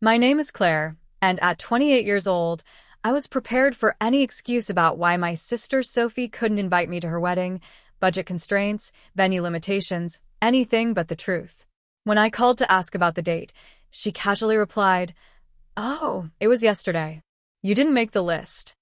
My name is Claire, and at 28 years old, I was prepared for any excuse about why my sister Sophie couldn't invite me to her wedding, budget constraints, venue limitations, anything but the truth. When I called to ask about the date, she casually replied, "Oh, it was yesterday. You didn't make the list."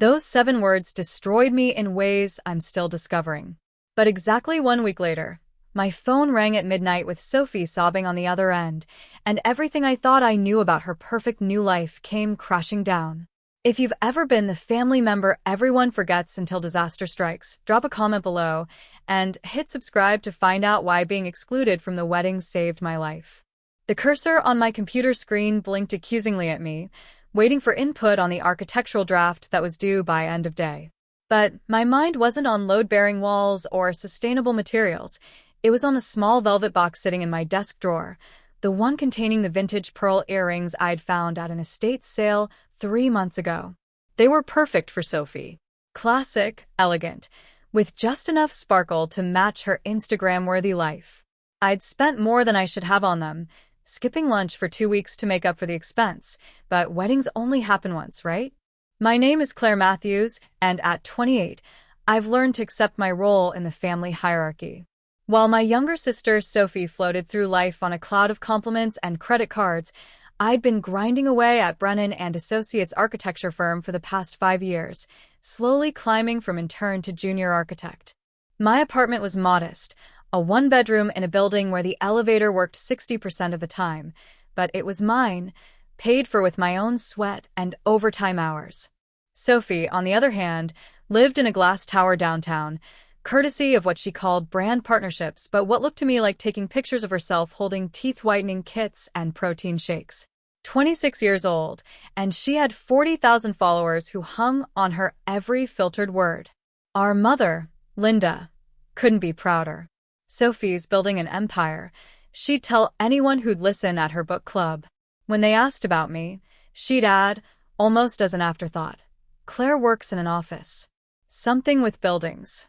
Those 7 words destroyed me in ways I'm still discovering. But exactly 1 week later, my phone rang at midnight with Sophie sobbing on the other end, and everything I thought I knew about her perfect new life came crashing down. If you've ever been the family member everyone forgets until disaster strikes, drop a comment below and hit subscribe to find out why being excluded from the wedding saved my life. The cursor on my computer screen blinked accusingly at me, waiting for input on the architectural draft that was due by end of day. But my mind wasn't on load-bearing walls or sustainable materials. It was on the small velvet box sitting in my desk drawer, the one containing the vintage pearl earrings I'd found at an estate sale 3 months ago. They were perfect for Sophie. Classic, elegant, with just enough sparkle to match her Instagram-worthy life. I'd spent more than I should have on them, skipping lunch for 2 weeks to make up for the expense, but weddings only happen once, right? My name is Claire Matthews, and at 28, I've learned to accept my role in the family hierarchy. While my younger sister Sophie floated through life on a cloud of compliments and credit cards, I'd been grinding away at Brennan and Associates architecture firm for the past 5 years, slowly climbing from intern to junior architect. My apartment was modest, a 1-bedroom in a building where the elevator worked 60% of the time, but it was mine, paid for with my own sweat and overtime hours. Sophie, on the other hand, lived in a glass tower downtown, courtesy of what she called brand partnerships, but what looked to me like taking pictures of herself holding teeth-whitening kits and protein shakes. 26 years old, and she had 40,000 followers who hung on her every filtered word. Our mother, Linda, couldn't be prouder. Sophie's building an empire. She'd tell anyone who'd listen at her book club. When they asked about me, she'd add, almost as an afterthought, "Claire works in an office." Something with buildings.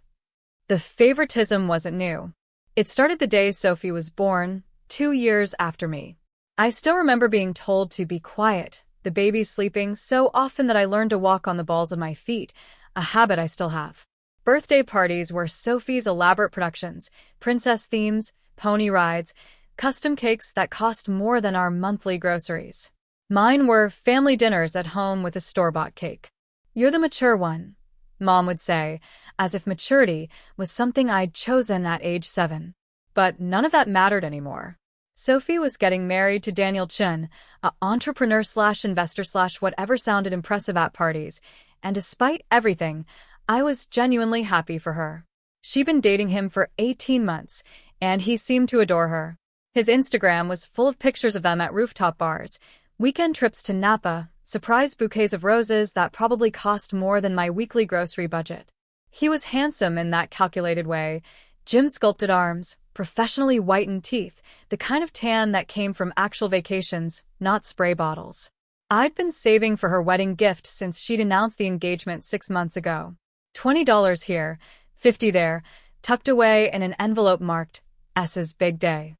The favoritism wasn't new. It started the day Sophie was born, 2 years after me. I still remember being told to be quiet, the baby sleeping so often that I learned to walk on the balls of my feet, a habit I still have. Birthday parties were Sophie's elaborate productions, princess themes, pony rides, custom cakes that cost more than our monthly groceries. Mine were family dinners at home with a store-bought cake. "You're the mature one," Mom would say, as if maturity was something I'd chosen at age 7. But none of that mattered anymore. Sophie was getting married to Daniel Chun, a entrepreneur/investor/whatever sounded impressive at parties, and despite everything, I was genuinely happy for her. She'd been dating him for 18 months, and he seemed to adore her. His Instagram was full of pictures of them at rooftop bars, weekend trips to Napa, surprise bouquets of roses that probably cost more than my weekly grocery budget. He was handsome in that calculated way, gym-sculpted arms, professionally whitened teeth, the kind of tan that came from actual vacations, not spray bottles. I'd been saving for her wedding gift since she'd announced the engagement 6 months ago. $20 here, $50 there, tucked away in an envelope marked S's big day.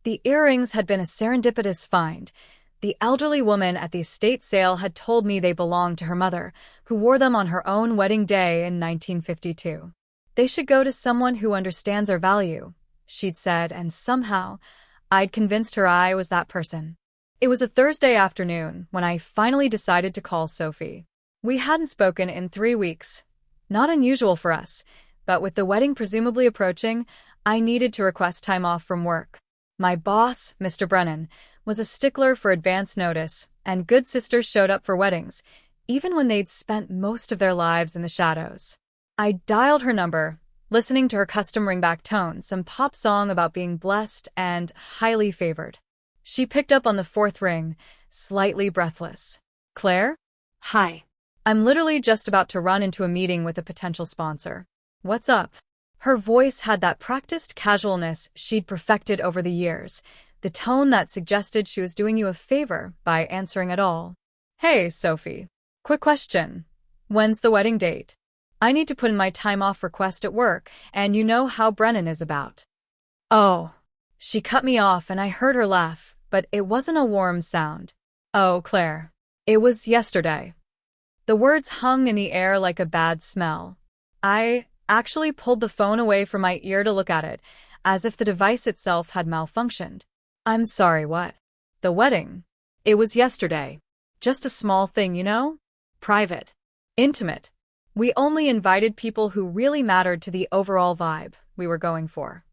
The earrings had been a serendipitous find. The elderly woman at the estate sale had told me they belonged to her mother, who wore them on her own wedding day in 1952. "They should go to someone who understands their value," she'd said, and somehow, I'd convinced her I was that person. It was a Thursday afternoon when I finally decided to call Sophie. We hadn't spoken in 3 weeks. Not unusual for us, but with the wedding presumably approaching, I needed to request time off from work. My boss, Mr. Brennan, was a stickler for advance notice, and good sisters showed up for weddings, even when they'd spent most of their lives in the shadows. I dialed her number, listening to her custom ringback tone, some pop song about being blessed and highly favored. She picked up on the 4th ring, slightly breathless. "Claire? Hi. I'm literally just about to run into a meeting with a potential sponsor. What's up?" Her voice had that practiced casualness she'd perfected over the years, the tone that suggested she was doing you a favor by answering at all. "Hey, Sophie. Quick question. When's the wedding date? I need to put in my time off request at work, and you know how Brennan is about." "Oh." She cut me off and I heard her laugh, but it wasn't a warm sound. Oh, Claire. It was yesterday. The words hung in the air like a bad smell. I actually pulled the phone away from my ear to look at it, as if the device itself had malfunctioned. I'm sorry, what? The wedding. It was yesterday. Just a small thing, you know? Private. Intimate. We only invited people who really mattered to the overall vibe we were going for.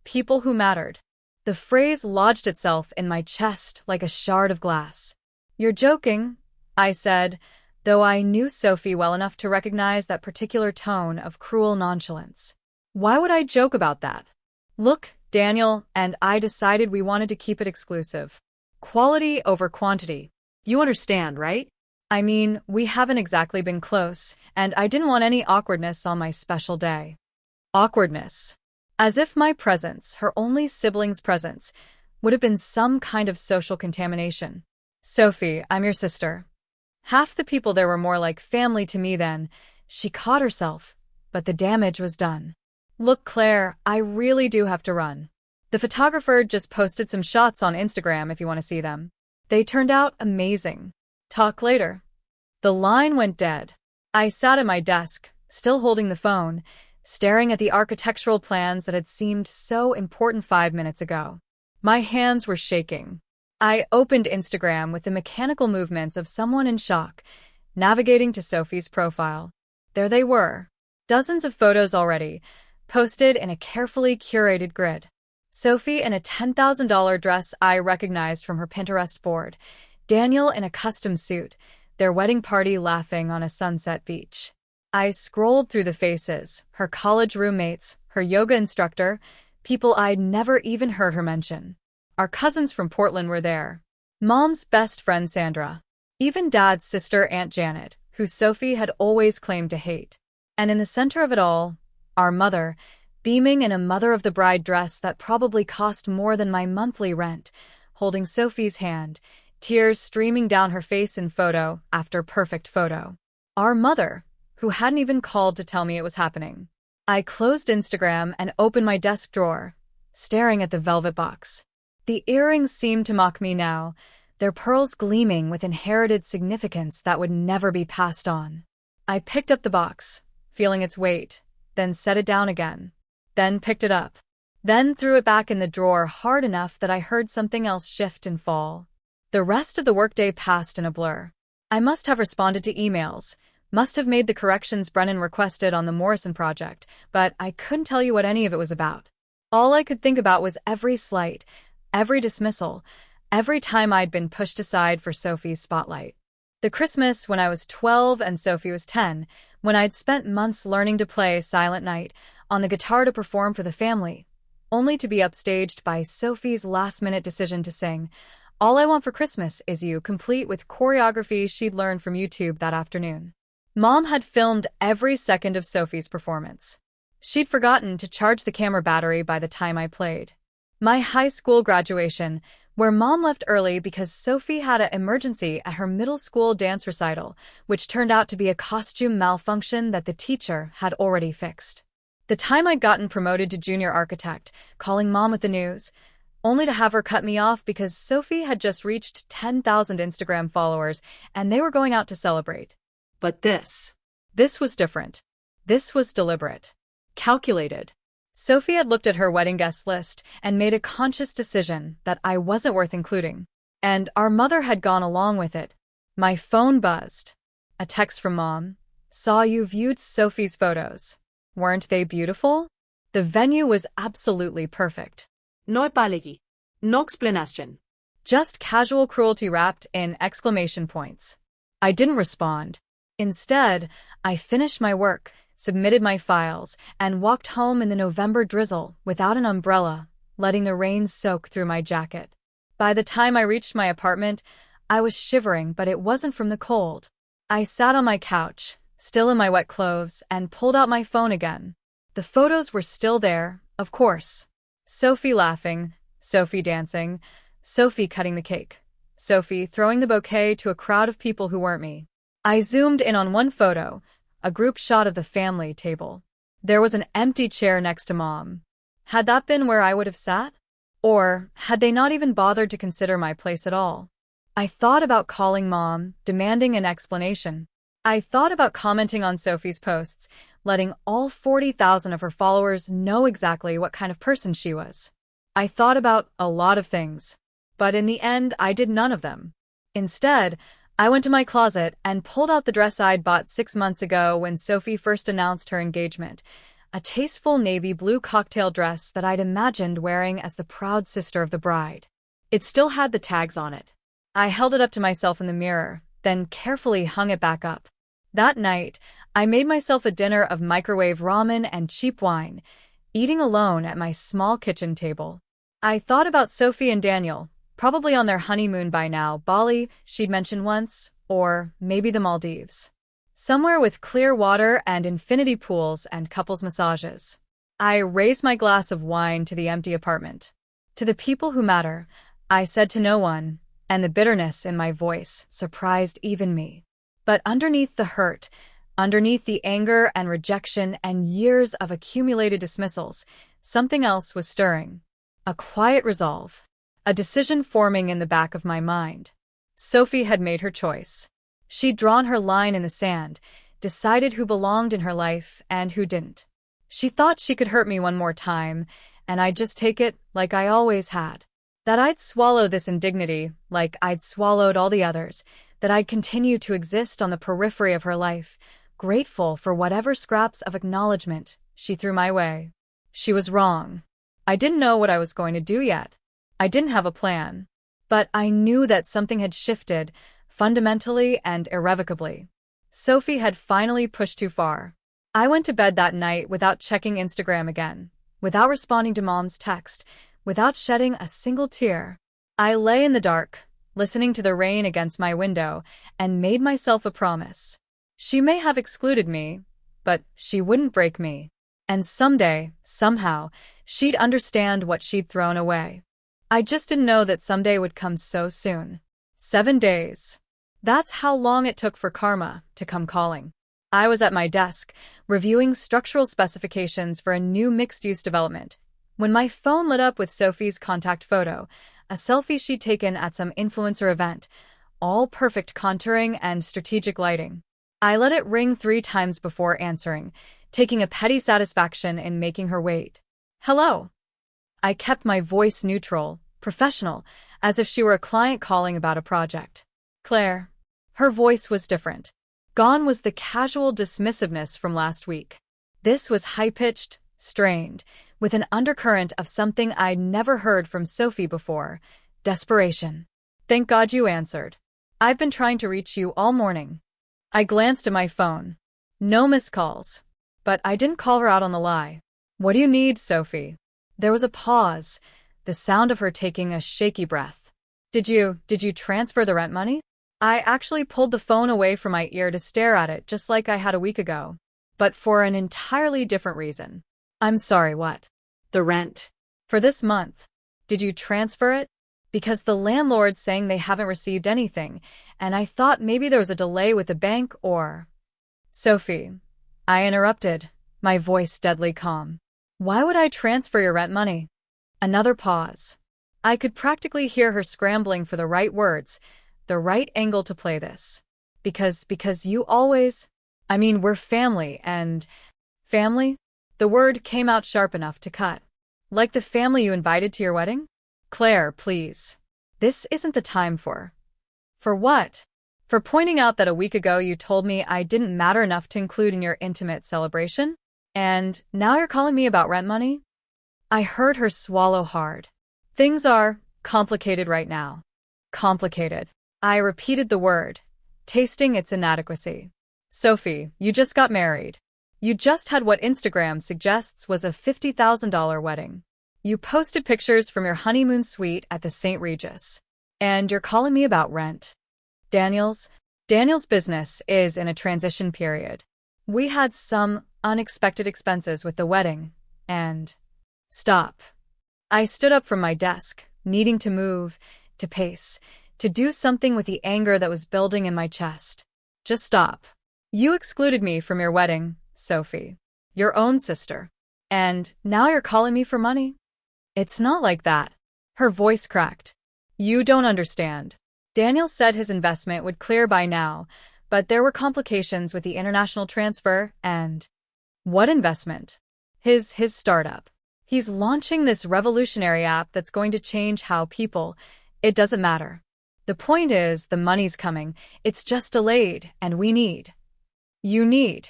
People who mattered. The phrase lodged itself in my chest like a shard of glass. You're joking, I said, though I knew Sophie well enough to recognize that particular tone of cruel nonchalance. Why would I joke about that? Look, Daniel and I decided we wanted to keep it exclusive. Quality over quantity. You understand, right? I mean, we haven't exactly been close, and I didn't want any awkwardness on my special day. Awkwardness. As if my presence, her only sibling's presence, would have been some kind of social contamination. Sophie, I'm your sister. Half the people there were more like family to me then. She caught herself, but the damage was done. Look, Claire, I really do have to run. The photographer just posted some shots on Instagram if you want to see them. They turned out amazing. Talk later. The line went dead. I sat at my desk, still holding the phone, staring at the architectural plans that had seemed so important 5 minutes ago. My hands were shaking. I opened Instagram with the mechanical movements of someone in shock, navigating to Sophie's profile. There they were. Dozens of photos already, posted in a carefully curated grid. Sophie in a $10,000 dress I recognized from her Pinterest board. Daniel in a custom suit, their wedding party laughing on a sunset beach. I scrolled through the faces, her college roommates, her yoga instructor, people I'd never even heard her mention. Our cousins from Portland were there. Mom's best friend Sandra. Even Dad's sister Aunt Janet, who Sophie had always claimed to hate. And in the center of it all, our mother, beaming in a mother-of-the-bride dress that probably cost more than my monthly rent, holding Sophie's hand, tears streaming down her face in photo after perfect photo. Our mother, who hadn't even called to tell me it was happening. I closed Instagram and opened my desk drawer, staring at the velvet box. The earrings seemed to mock me now, their pearls gleaming with inherited significance that would never be passed on. I picked up the box, feeling its weight, then set it down again, then picked it up, then threw it back in the drawer hard enough that I heard something else shift and fall. The rest of the workday passed in a blur. I must have responded to emails, must have made the corrections Brennan requested on the Morrison project, but I couldn't tell you what any of it was about. All I could think about was every slight, every dismissal, every time I'd been pushed aside for Sophie's spotlight. The Christmas when I was 12 and Sophie was 10, when I'd spent months learning to play Silent Night on the guitar to perform for the family, only to be upstaged by Sophie's last-minute decision to sing All I Want for Christmas Is You, complete with choreography she'd learned from YouTube that afternoon. Mom had filmed every second of Sophie's performance. She'd forgotten to charge the camera battery by the time I played. My high school graduation, where Mom left early because Sophie had an emergency at her middle school dance recital, which turned out to be a costume malfunction that the teacher had already fixed. The time I'd gotten promoted to junior architect, calling Mom with the news, only to have her cut me off because Sophie had just reached 10,000 Instagram followers and they were going out to celebrate. But this was different. This was deliberate. Calculated. Sophie had looked at her wedding guest list and made a conscious decision that I wasn't worth including. And our mother had gone along with it. My phone buzzed. A text from Mom. Saw you viewed Sophie's photos. Weren't they beautiful? The venue was absolutely perfect. No apology. No explanation. Just casual cruelty wrapped in exclamation points. I didn't respond. Instead, I finished my work, submitted my files, and walked home in the November drizzle without an umbrella, letting the rain soak through my jacket. By the time I reached my apartment, I was shivering, but it wasn't from the cold. I sat on my couch, still in my wet clothes, and pulled out my phone again. The photos were still there, of course. Sophie laughing, Sophie dancing, Sophie cutting the cake, Sophie throwing the bouquet to a crowd of people who weren't me. I zoomed in on one photo, a group shot of the family table. There was an empty chair next to Mom. Had that been where I would have sat? Or had they not even bothered to consider my place at all? I thought about calling Mom, demanding an explanation. I thought about commenting on Sophie's posts, letting all 40,000 of her followers know exactly what kind of person she was. I thought about a lot of things, but in the end, I did none of them. Instead, I went to my closet and pulled out the dress I'd bought 6 months ago when Sophie first announced her engagement, a tasteful navy blue cocktail dress that I'd imagined wearing as the proud sister of the bride. It still had the tags on it. I held it up to myself in the mirror, then carefully hung it back up. That night, I made myself a dinner of microwave ramen and cheap wine, eating alone at my small kitchen table. I thought about Sophie and Daniel, probably on their honeymoon by now, Bali, she'd mentioned once, or maybe the Maldives. Somewhere with clear water and infinity pools and couples massages. I raised my glass of wine to the empty apartment. To the people who matter, I said to no one, and the bitterness in my voice surprised even me. But underneath the hurt, underneath the anger and rejection and years of accumulated dismissals, something else was stirring. A quiet resolve. A decision forming in the back of my mind. Sophie had made her choice. She'd drawn her line in the sand, decided who belonged in her life and who didn't. She thought she could hurt me one more time, and I'd just take it like I always had. That I'd swallow this indignity like I'd swallowed all the others, that I'd continue to exist on the periphery of her life, grateful for whatever scraps of acknowledgement she threw my way. She was wrong. I didn't know what I was going to do yet. I didn't have a plan. But I knew that something had shifted, fundamentally and irrevocably. Sophie had finally pushed too far. I went to bed that night without checking Instagram again, without responding to Mom's text, without shedding a single tear. I lay in the dark, listening to the rain against my window, and made myself a promise. She may have excluded me, but she wouldn't break me. And someday, somehow, she'd understand what she'd thrown away. I just didn't know that someday would come so soon. 7 days. That's how long it took for karma to come calling. I was at my desk, reviewing structural specifications for a new mixed-use development, when my phone lit up with Sophie's contact photo, a selfie she'd taken at some influencer event, all perfect contouring and strategic lighting. I let it ring 3 times before answering, taking a petty satisfaction in making her wait. Hello. I kept my voice neutral, professional, as if she were a client calling about a project. Claire. Her voice was different. Gone was the casual dismissiveness from last week. This was high-pitched, strained, with an undercurrent of something I'd never heard from Sophie before, desperation. Thank God you answered. I've been trying to reach you all morning. I glanced at my phone. No missed calls. But I didn't call her out on the lie. What do you need, Sophie? There was a pause, the sound of her taking a shaky breath. Did you transfer the rent money? I actually pulled the phone away from my ear to stare at it just like I had a week ago. But for an entirely different reason. I'm sorry, what? The rent. For this month. Did you transfer it? Because the landlord's saying they haven't received anything, and I thought maybe there was a delay with the bank or… Sophie. I interrupted, my voice deadly calm. Why would I transfer your rent money? Another pause. I could practically hear her scrambling for the right words, the right angle to play this. Because you always… I mean, we're family and… Family? The word came out sharp enough to cut. Like the family you invited to your wedding? Claire, please. This isn't the time for… For what? For pointing out that a week ago you told me I didn't matter enough to include in your intimate celebration? And now you're calling me about rent money? I heard her swallow hard. Things are complicated right now. Complicated. I repeated the word, tasting its inadequacy. Sophie, you just got married. You just had what Instagram suggests was a $50,000 wedding. You posted pictures from your honeymoon suite at the St. Regis. And you're calling me about rent. Daniel's business is in a transition period. We had some unexpected expenses with the wedding, and… Stop. I stood up from my desk, needing to move, to pace, to do something with the anger that was building in my chest. Just stop. You excluded me from your wedding, Sophie. Your own sister. And now you're calling me for money? It's not like that. Her voice cracked. You don't understand. Daniel said his investment would clear by now, but there were complications with the international transfer and… What investment? His startup. He's launching this revolutionary app that's going to change how people… It doesn't matter. The point is, the money's coming. It's just delayed, and we need… You need.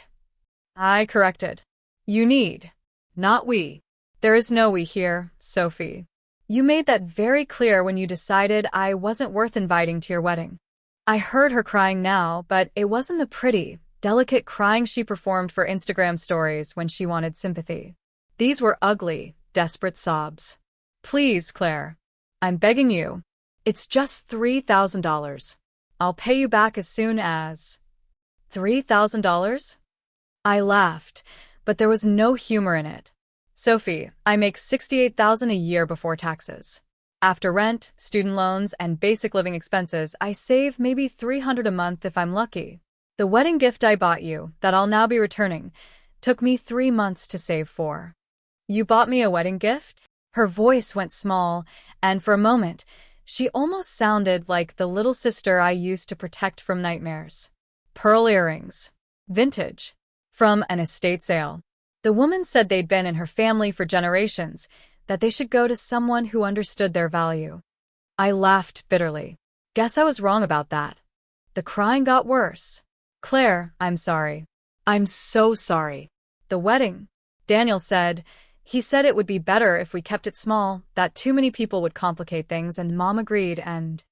I corrected. You need. Not we. There is no we here, Sophie. You made that very clear when you decided I wasn't worth inviting to your wedding. I heard her crying now, but it wasn't the pretty, delicate crying she performed for Instagram stories when she wanted sympathy. These were ugly, desperate sobs. Please, Claire. I'm begging you. It's just $3,000. I'll pay you back as soon as… $3,000? I laughed, but there was no humor in it. Sophie, I make $68,000 a year before taxes. After rent, student loans, and basic living expenses, I save maybe $300 a month if I'm lucky. The wedding gift I bought you, that I'll now be returning, took me 3 months to save for. You bought me a wedding gift? Her voice went small, and for a moment, she almost sounded like the little sister I used to protect from nightmares. Pearl earrings. Vintage. From an estate sale. The woman said they'd been in her family for generations, that they should go to someone who understood their value. I laughed bitterly. Guess I was wrong about that. The crying got worse. Claire, I'm sorry. I'm so sorry. The wedding. Daniel said. He said it would be better if we kept it small, that too many people would complicate things, and Mom agreed, and…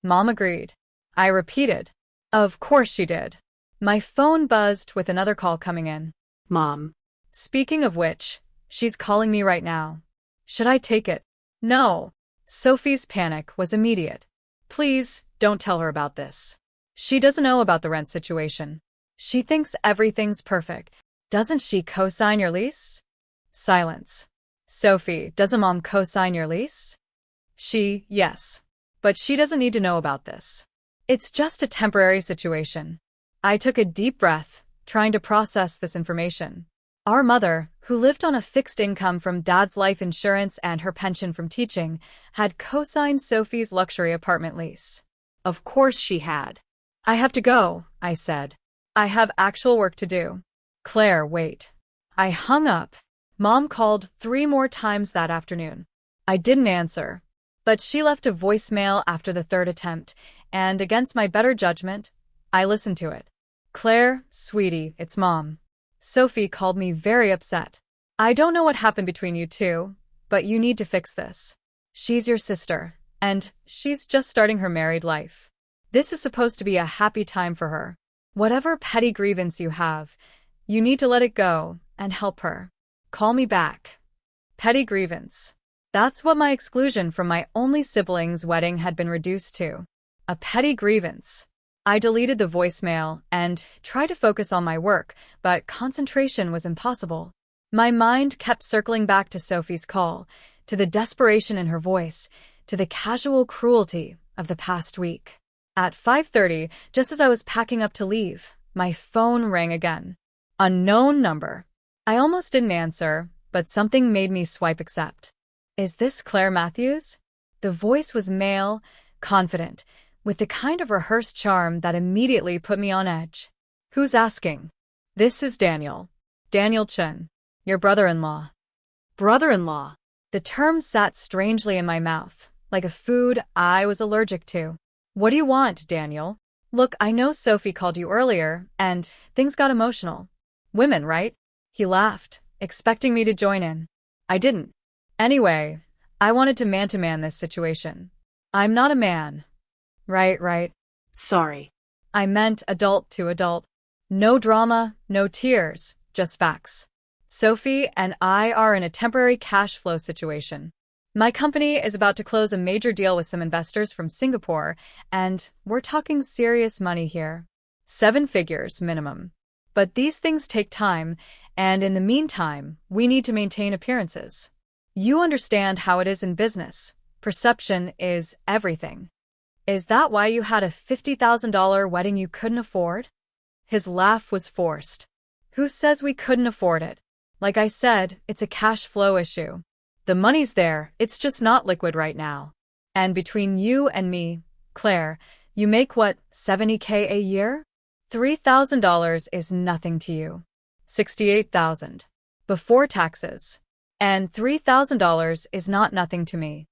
Mom agreed. I repeated. Of course she did. My phone buzzed with another call coming in. Mom. Speaking of which, she's calling me right now. Should I take it? No. Sophie's panic was immediate. Please, don't tell her about this. She doesn't know about the rent situation. She thinks everything's perfect. Doesn't she co-sign your lease? Silence. Sophie, doesn't Mom co-sign your lease? Yes. But she doesn't need to know about this. It's just a temporary situation. I took a deep breath, trying to process this information. Our mother, who lived on a fixed income from Dad's life insurance and her pension from teaching, had co-signed Sophie's luxury apartment lease. Of course she had. I have to go, I said. I have actual work to do. Claire, wait. I hung up. Mom called 3 more times that afternoon. I didn't answer, but she left a voicemail after the 3rd attempt, and against my better judgment, I listened to it. Claire, sweetie, it's Mom. Sophie called me very upset. I don't know what happened between you two, but you need to fix this. She's your sister, and she's just starting her married life. This is supposed to be a happy time for her. Whatever petty grievance you have, you need to let it go and help her. Call me back. Petty grievance. That's what my exclusion from my only sibling's wedding had been reduced to. A petty grievance. I deleted the voicemail and tried to focus on my work, but concentration was impossible. My mind kept circling back to Sophie's call, to the desperation in her voice, to the casual cruelty of the past week. At 5:30, just as I was packing up to leave, my phone rang again. Unknown number. I almost didn't answer, but something made me swipe accept. Is this Claire Matthews? The voice was male, confident, with the kind of rehearsed charm that immediately put me on edge. Who's asking? This is Daniel. Daniel Chen, your brother-in-law. Brother-in-law. The term sat strangely in my mouth, like a food I was allergic to. What do you want, Daniel? Look, I know Sophie called you earlier, and things got emotional. Women, right? He laughed, expecting me to join in. I didn't. Anyway, I wanted to man-to-man this situation. I'm not a man. Right. Sorry. I meant adult to adult. No drama, no tears, just facts. Sophie and I are in a temporary cash flow situation. My company is about to close a major deal with some investors from Singapore, and we're talking serious money here. 7 figures minimum. But these things take time, and in the meantime, we need to maintain appearances. You understand how it is in business. Perception is everything. Is that why you had a $50,000 wedding you couldn't afford? His laugh was forced. Who says we couldn't afford it? Like I said, it's a cash flow issue. The money's there, it's just not liquid right now. And between you and me, Claire, You make what, $70K a year? $3,000 is nothing to you. $68,000. Before taxes. And $3,000 is not nothing to me.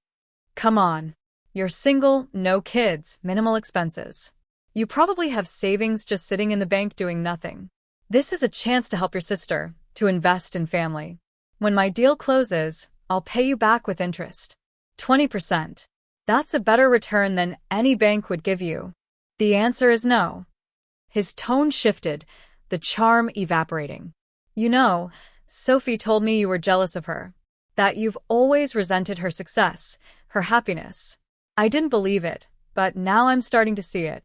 Come on. You're single, no kids, minimal expenses. You probably have savings just sitting in the bank doing nothing. This is a chance to help your sister, to invest in family. When my deal closes, I'll pay you back with interest. 20%. That's a better return than any bank would give you. The answer is no. His tone shifted, the charm evaporating. You know, Sophie told me you were jealous of her. That you've always resented her success, her happiness. I didn't believe it, but now I'm starting to see it.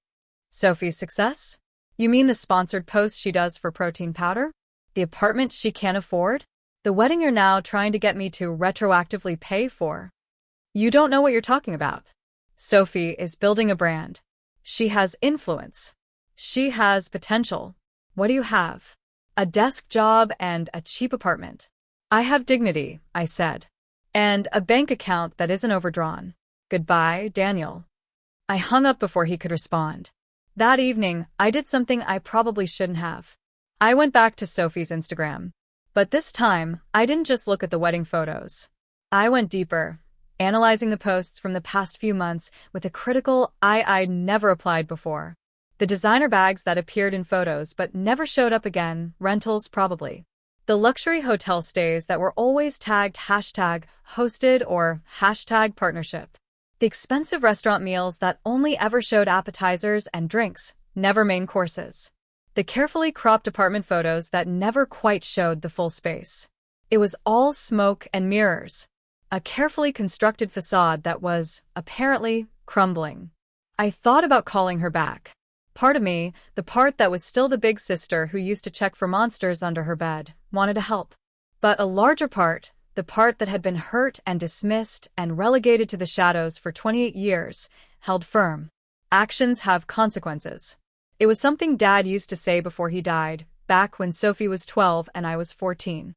Sophie's success? You mean the sponsored posts she does for protein powder? The apartment she can't afford? The wedding you're now trying to get me to retroactively pay for? You don't know what you're talking about. Sophie is building a brand. She has influence. She has potential. What do you have? A desk job and a cheap apartment. I have dignity, I said. And a bank account that isn't overdrawn. Goodbye, Daniel. I hung up before he could respond. That evening, I did something I probably shouldn't have. I went back to Sophie's Instagram. But this time, I didn't just look at the wedding photos. I went deeper, analyzing the posts from the past few months with a critical eye I'd never applied before. The designer bags that appeared in photos but never showed up again, rentals probably. The luxury hotel stays that were always tagged #hosted or #partnership. The expensive restaurant meals that only ever showed appetizers and drinks, never main courses. The carefully cropped apartment photos that never quite showed the full space. It was all smoke and mirrors. A carefully constructed facade that was, apparently, crumbling. I thought about calling her back. Part of me, the part that was still the big sister who used to check for monsters under her bed, wanted to help. But a larger part, the part that had been hurt and dismissed and relegated to the shadows for 28 years, held firm. Actions have consequences. It was something Dad used to say before he died, back when Sophie was 12 and I was 14.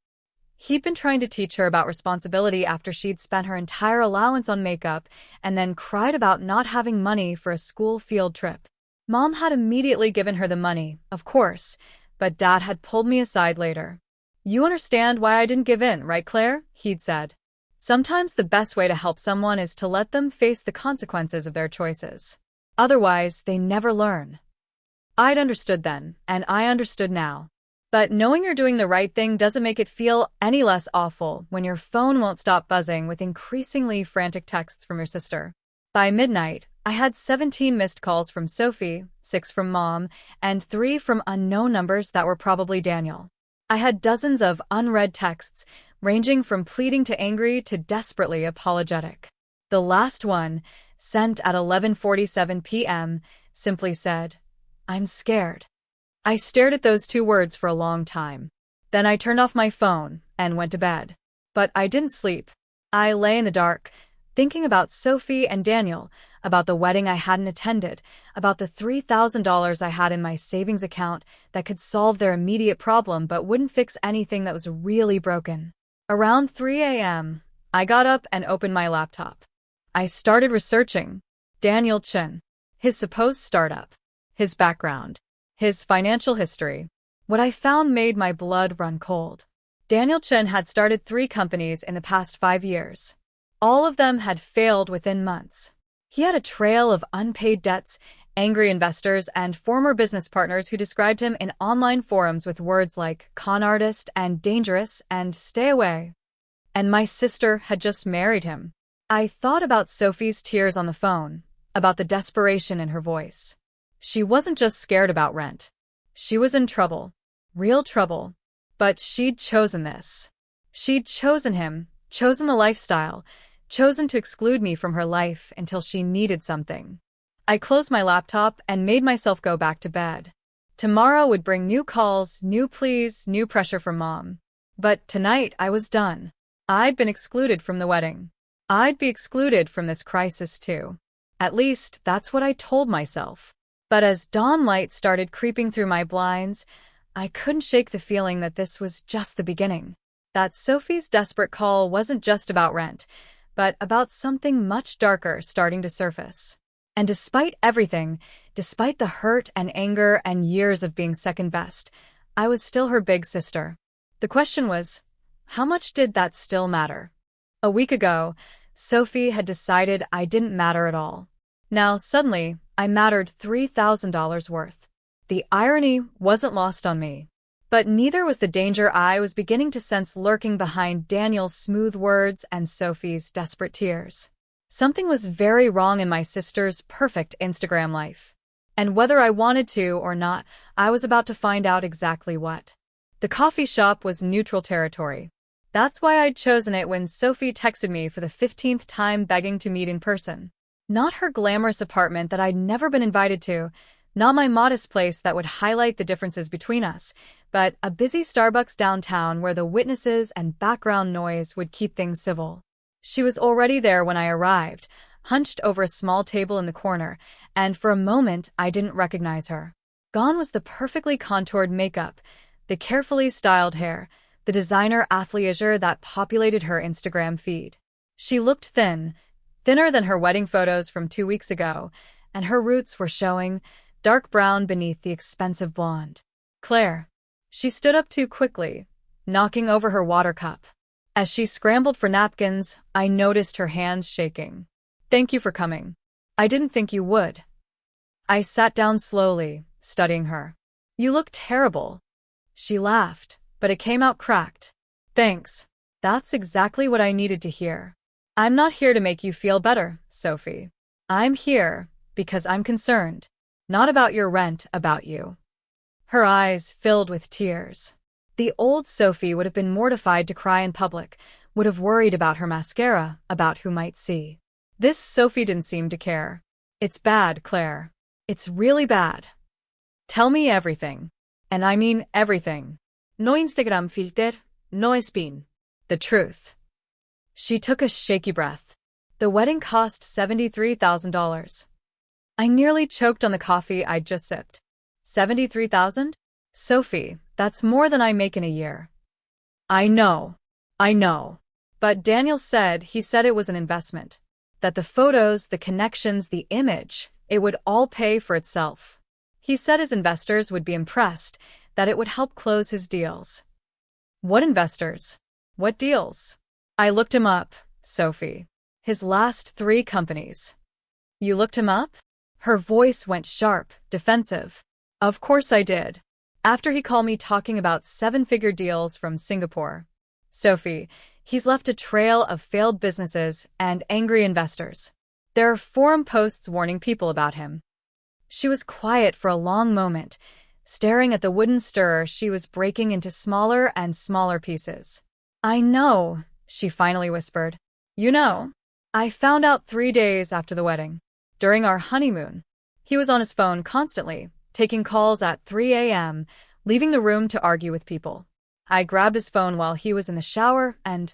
He'd been trying to teach her about responsibility after she'd spent her entire allowance on makeup and then cried about not having money for a school field trip. Mom had immediately given her the money, of course, but Dad had pulled me aside later. You understand why I didn't give in, right, Claire? He'd said. Sometimes the best way to help someone is to let them face the consequences of their choices. Otherwise, they never learn. I'd understood then, and I understood now. But knowing you're doing the right thing doesn't make it feel any less awful when your phone won't stop buzzing with increasingly frantic texts from your sister. By midnight, I had 17 missed calls from Sophie, 6 from Mom, and 3 from unknown numbers that were probably Daniel. I had dozens of unread texts, ranging from pleading to angry to desperately apologetic. The last one, sent at 11:47 p.m., simply said, "I'm scared." I stared at those 2 words for a long time. Then I turned off my phone and went to bed. But I didn't sleep. I lay in the dark, thinking about Sophie and Daniel, about the wedding I hadn't attended, about the $3,000 I had in my savings account that could solve their immediate problem but wouldn't fix anything that was really broken. Around 3 a.m., I got up and opened my laptop. I started researching Daniel Chin, his supposed startup, his background, his financial history. What I found made my blood run cold. Daniel Chin had started 3 companies in the past 5 years. All of them had failed within months. He had a trail of unpaid debts, angry investors, and former business partners who described him in online forums with words like con artist and dangerous and stay away. And my sister had just married him. I thought about Sophie's tears on the phone, about the desperation in her voice. She wasn't just scared about rent. She was in trouble. Real trouble. But she'd chosen this. She'd chosen him, chosen the lifestyle, chosen to exclude me from her life until she needed something. I closed my laptop and made myself go back to bed. Tomorrow would bring new calls, new pleas, new pressure from Mom. But tonight I was done. I'd been excluded from the wedding. I'd be excluded from this crisis too. At least that's what I told myself. But as dawn light started creeping through my blinds, I couldn't shake the feeling that this was just the beginning. That Sophie's desperate call wasn't just about rent, but about something much darker starting to surface. And despite everything, despite the hurt and anger and years of being second best, I was still her big sister. The question was, how much did that still matter? A week ago, Sophie had decided I didn't matter at all. Now, suddenly, I mattered $3,000 worth. The irony wasn't lost on me. But neither was the danger I was beginning to sense lurking behind Daniel's smooth words and Sophie's desperate tears. Something was very wrong in my sister's perfect Instagram life. And whether I wanted to or not, I was about to find out exactly what. The coffee shop was neutral territory. That's why I'd chosen it when Sophie texted me for the 15th time begging to meet in person. Not her glamorous apartment that I'd never been invited to, not my modest place that would highlight the differences between us, but a busy Starbucks downtown where the witnesses and background noise would keep things civil. She was already there when I arrived, hunched over a small table in the corner, and for a moment I didn't recognize her. Gone was the perfectly contoured makeup, the carefully styled hair, the designer athleisure that populated her Instagram feed. She looked thin, thinner than her wedding photos from 2 weeks ago, and her roots were showing, dark brown beneath the expensive blonde. Claire. She stood up too quickly, knocking over her water cup. As she scrambled for napkins, I noticed her hands shaking. Thank you for coming. I didn't think you would. I sat down slowly, studying her. You look terrible. She laughed, but it came out cracked. Thanks. That's exactly what I needed to hear. I'm not here to make you feel better, Sophie. I'm here because I'm concerned. Not about your rent, about you. Her eyes filled with tears. The old Sophie would have been mortified to cry in public, would have worried about her mascara, about who might see. This Sophie didn't seem to care. It's bad, Claire. It's really bad. Tell me everything. And I mean everything. No Instagram filter, no spin. The truth. She took a shaky breath. The wedding cost $73,000. I nearly choked on the coffee I'd just sipped. $73,000? Sophie, that's more than I make in a year. I know. But Daniel said it was an investment. That the photos, the connections, the image, it would all pay for itself. He said his investors would be impressed, that it would help close his deals. What investors? What deals? I looked him up, Sophie. His last 3 companies. You looked him up? Her voice went sharp, defensive. Of course I did. After he called me talking about 7-figure deals from Singapore. Sophie, he's left a trail of failed businesses and angry investors. There are forum posts warning people about him. She was quiet for a long moment, staring at the wooden stirrer she was breaking into smaller and smaller pieces. I know, she finally whispered. You know, I found out 3 days after the wedding. During our honeymoon, he was on his phone constantly, taking calls at 3 a.m., leaving the room to argue with people. I grabbed his phone while he was in the shower and...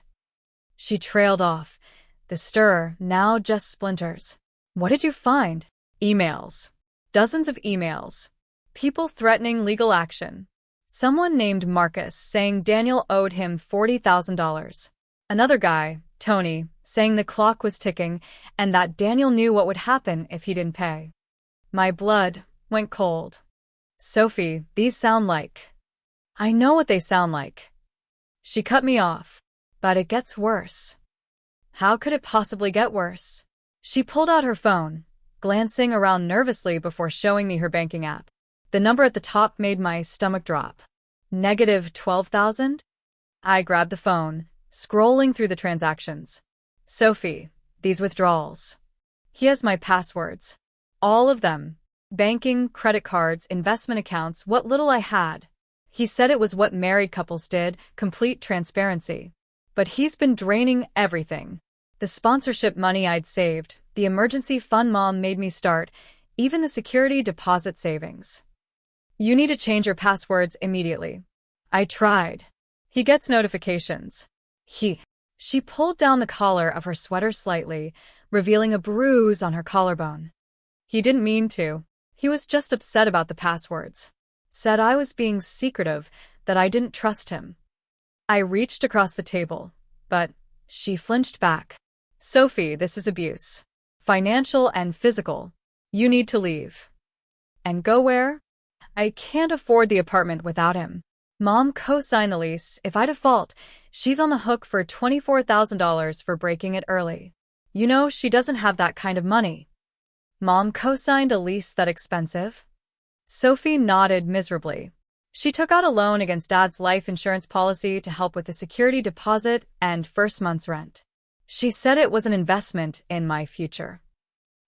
She trailed off, the stirrer now just splinters. What did you find? Emails. Dozens of emails. People threatening legal action. Someone named Marcus saying Daniel owed him $40,000. Another guy, Tony, saying the clock was ticking and that Daniel knew what would happen if he didn't pay. My blood went cold. Sophie, these sound like... I know what they sound like. She cut me off. But it gets worse. How could it possibly get worse? She pulled out her phone, glancing around nervously before showing me her banking app. The number at the top made my stomach drop. -12,000? I grabbed the phone, scrolling through the transactions. Sophie, these withdrawals. He has my passwords. All of them. Banking, credit cards, investment accounts, what little I had. He said it was what married couples did, complete transparency. But he's been draining everything. The sponsorship money I'd saved, the emergency fund Mom made me start, even the security deposit savings. You need to change your passwords immediately. I tried. He gets notifications. She pulled down the collar of her sweater slightly, revealing a bruise on her collarbone. He didn't mean to. He was just upset about the passwords. Said I was being secretive, that I didn't trust him. I reached across the table, but she flinched back. Sophie, this is abuse. Financial and physical. You need to leave. And go where? I can't afford the apartment without him. Mom co-signed the lease. If I default, she's on the hook for $24,000 for breaking it early. You know, she doesn't have that kind of money. Mom co-signed a lease that expensive? Sophie nodded miserably. She took out a loan against Dad's life insurance policy to help with the security deposit and first month's rent. She said it was an investment in my future.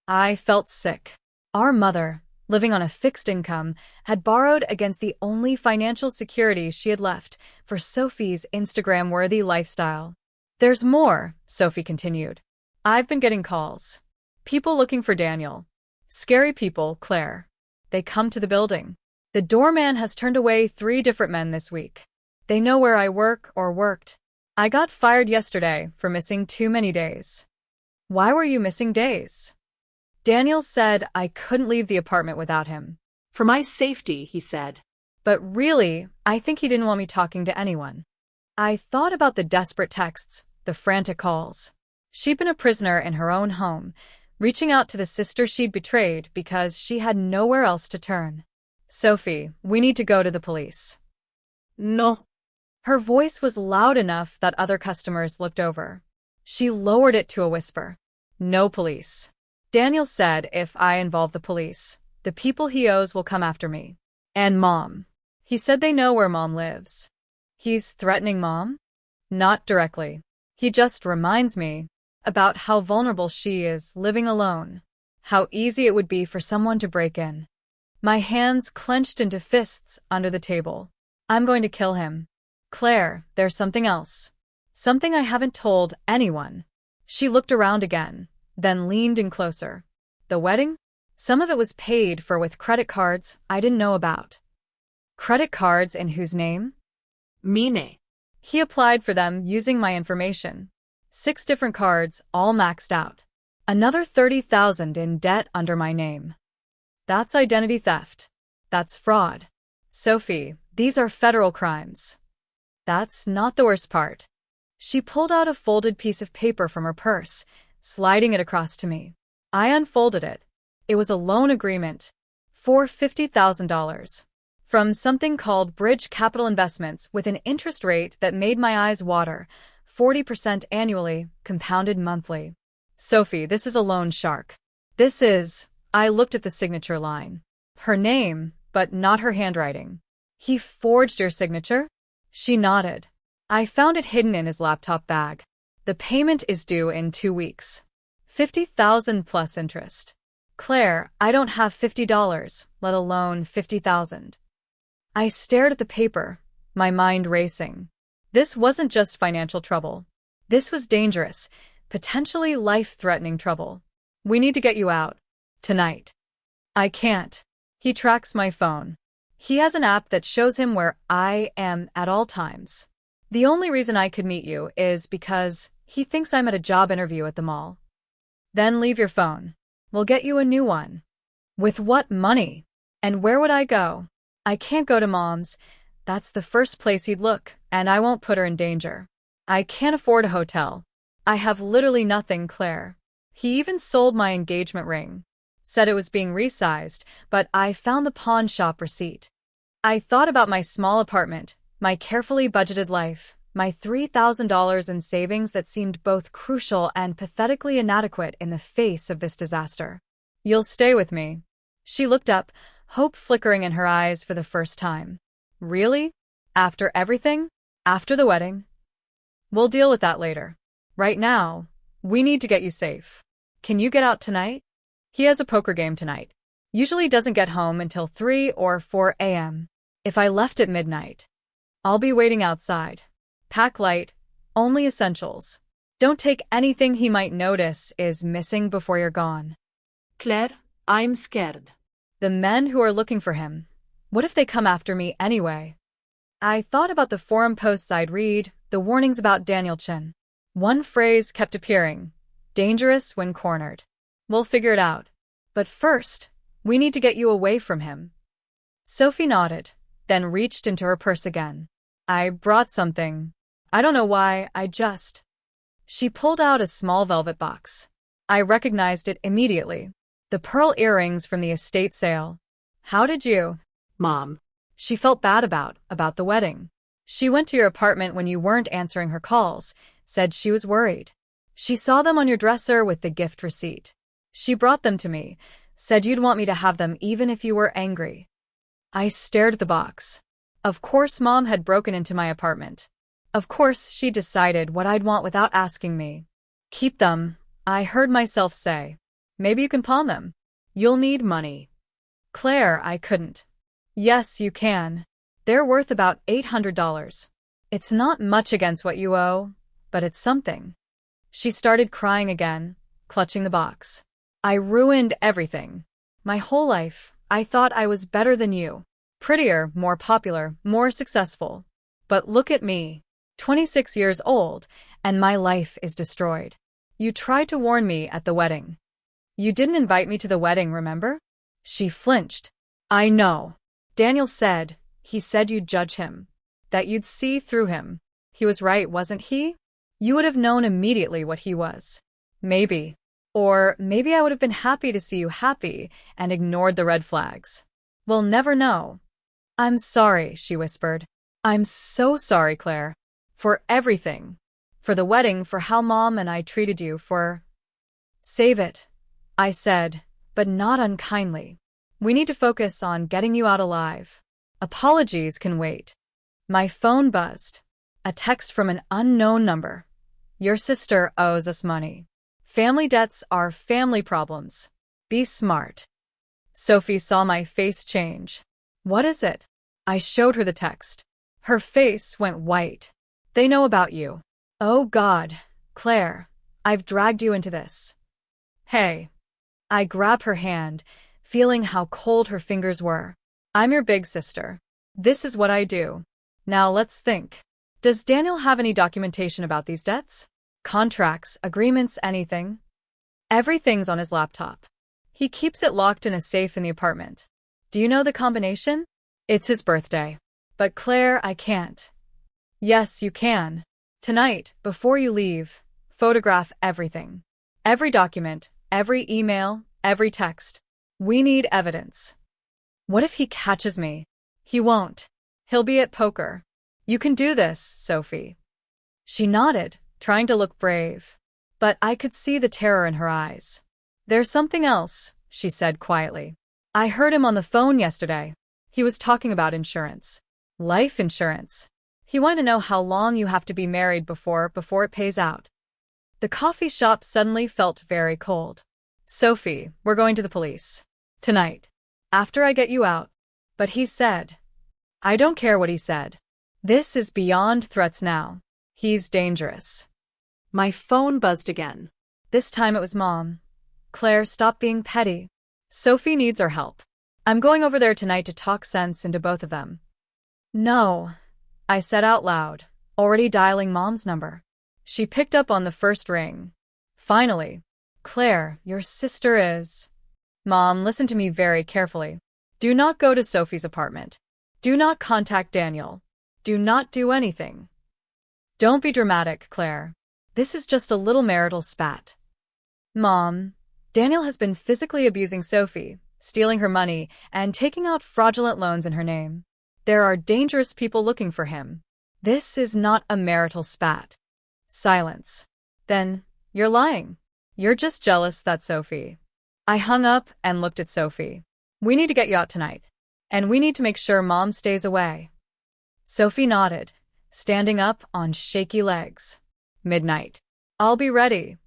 I felt sick. Our mother, living on a fixed income, had borrowed against the only financial security she had left for Sophie's Instagram-worthy lifestyle. There's more, Sophie continued. I've been getting calls. People looking for Daniel. Scary people, Claire. They come to the building. The doorman has turned away 3 different men this week. They know where I work or worked. I got fired yesterday for missing too many days. Why were you missing days? Daniel said I couldn't leave the apartment without him. For my safety, he said. But really, I think he didn't want me talking to anyone. I thought about the desperate texts, the frantic calls. She'd been a prisoner in her own home, reaching out to the sister she'd betrayed because she had nowhere else to turn. Sophie, we need to go to the police. No. Her voice was loud enough that other customers looked over. She lowered it to a whisper. No police. Daniel said if I involve the police, the people he owes will come after me. And Mom. He said they know where Mom lives. He's threatening Mom? Not directly. He just reminds me about how vulnerable she is living alone. How easy it would be for someone to break in. My hands clenched into fists under the table. I'm going to kill him. Claire, there's something else. Something I haven't told anyone. She looked around again, then leaned in closer. The wedding? Some of it was paid for with credit cards I didn't know about. Credit cards in whose name? Mine. He applied for them using my information. 6 different cards, all maxed out. Another $30,000 in debt under my name. That's identity theft. That's fraud. Sophie, these are federal crimes. That's not the worst part. She pulled out a folded piece of paper from her purse, sliding it across to me. I unfolded it. It was a loan agreement for $50,000 from something called Bridge Capital Investments with an interest rate that made my eyes water, 40% annually, compounded monthly. Sophie, this is a loan shark. This is... I looked at the signature line. Her name, but not her handwriting. He forged your signature? She nodded. I found it hidden in his laptop bag. The payment is due in 2 weeks. $50,000 plus interest. Claire, I don't have $50, let alone $50,000. I stared at the paper, my mind racing. This wasn't just financial trouble. This was dangerous, potentially life-threatening trouble. We need to get you out. Tonight. I can't. He tracks my phone. He has an app that shows him where I am at all times. The only reason I could meet you is because he thinks I'm at a job interview at the mall. Then leave your phone. We'll get you a new one. With what money? And where would I go? I can't go to Mom's. That's the first place he'd look, and I won't put her in danger. I can't afford a hotel. I have literally nothing, Claire. He even sold my engagement ring. Said it was being resized, but I found the pawn shop receipt. I thought about my small apartment, my carefully budgeted life, my $3,000 in savings that seemed both crucial and pathetically inadequate in the face of this disaster. You'll stay with me. She looked up, hope flickering in her eyes for the first time. Really? After everything? After the wedding? We'll deal with that later. Right now, we need to get you safe. Can you get out tonight? He has a poker game tonight. Usually doesn't get home until 3 or 4 a.m. If I left at midnight, I'll be waiting outside. Pack light, only essentials. Don't take anything he might notice is missing before you're gone. Claire, I'm scared. The men who are looking for him. What if they come after me anyway? I thought about the forum posts I'd read, the warnings about Daniel Chin. One phrase kept appearing. Dangerous when cornered. We'll figure it out. But first, we need to get you away from him. Sophie nodded, then reached into her purse again. I brought something. I don't know why, She pulled out a small velvet box. I recognized it immediately. The pearl earrings from the estate sale. How did you? Mom. She felt bad about the wedding. She went to your apartment when you weren't answering her calls, said she was worried. She saw them on your dresser with the gift receipt. She brought them to me, said you'd want me to have them even if you were angry. I stared at the box. Of course Mom had broken into my apartment. Of course she decided what I'd want without asking me. Keep them, I heard myself say. Maybe you can pawn them. You'll need money. Claire, I couldn't. Yes, you can. They're worth about $800. It's not much against what you owe, but it's something. She started crying again, clutching the box. I ruined everything. My whole life, I thought I was better than you. Prettier, more popular, more successful. But look at me. 26 years old, and my life is destroyed. You tried to warn me at the wedding. You didn't invite me to the wedding, remember? She flinched. I know. Daniel said, he said you'd judge him. That you'd see through him. He was right, wasn't he? You would have known immediately what he was. Maybe. Or maybe I would have been happy to see you happy and ignored the red flags. We'll never know. I'm sorry, she whispered. I'm so sorry, Claire. For everything. For the wedding, for how Mom and I treated you, for… Save it, I said, but not unkindly. We need to focus on getting you out alive. Apologies can wait. My phone buzzed. A text from an unknown number. Your sister owes us money. Family debts are family problems. Be smart. Sophie saw my face change. What is it? I showed her the text. Her face went white. They know about you. Oh God, Claire, I've dragged you into this. Hey. I grabbed her hand, feeling how cold her fingers were. I'm your big sister. This is what I do. Now let's think. Does Daniel have any documentation about these debts? Contracts, agreements, anything? Everything's on his laptop. He keeps it locked in a safe in the apartment. Do you know the combination? It's his birthday. But Claire, I can't. Yes, you can. Tonight, before you leave, photograph everything. Every document, every email, every text. We need evidence. What if he catches me? He won't. He'll be at poker. You can do this, Sophie. She nodded, trying to look brave. But I could see the terror in her eyes. There's something else, she said quietly. I heard him on the phone yesterday. He was talking about insurance. Life insurance. He wanted to know how long you have to be married before it pays out. The coffee shop suddenly felt very cold. Sophie, we're going to the police. Tonight. After I get you out. But he said. I don't care what he said. This is beyond threats now. He's dangerous. My phone buzzed again. This time it was Mom. Claire, stop being petty. Sophie needs our help. I'm going over there tonight to talk sense into both of them. No, I said out loud, already dialing Mom's number. She picked up on the first ring. Finally. Claire, your sister is… Mom, listen to me very carefully. Do not go to Sophie's apartment. Do not contact Daniel. Do not do anything. Don't be dramatic, Claire. This is just a little marital spat. Mom, Daniel has been physically abusing Sophie, stealing her money, and taking out fraudulent loans in her name. There are dangerous people looking for him. This is not a marital spat. Silence. Then, you're lying. You're just jealous that Sophie… I hung up and looked at Sophie. We need to get you out tonight. And we need to make sure Mom stays away. Sophie nodded, standing up on shaky legs. Midnight. I'll be ready.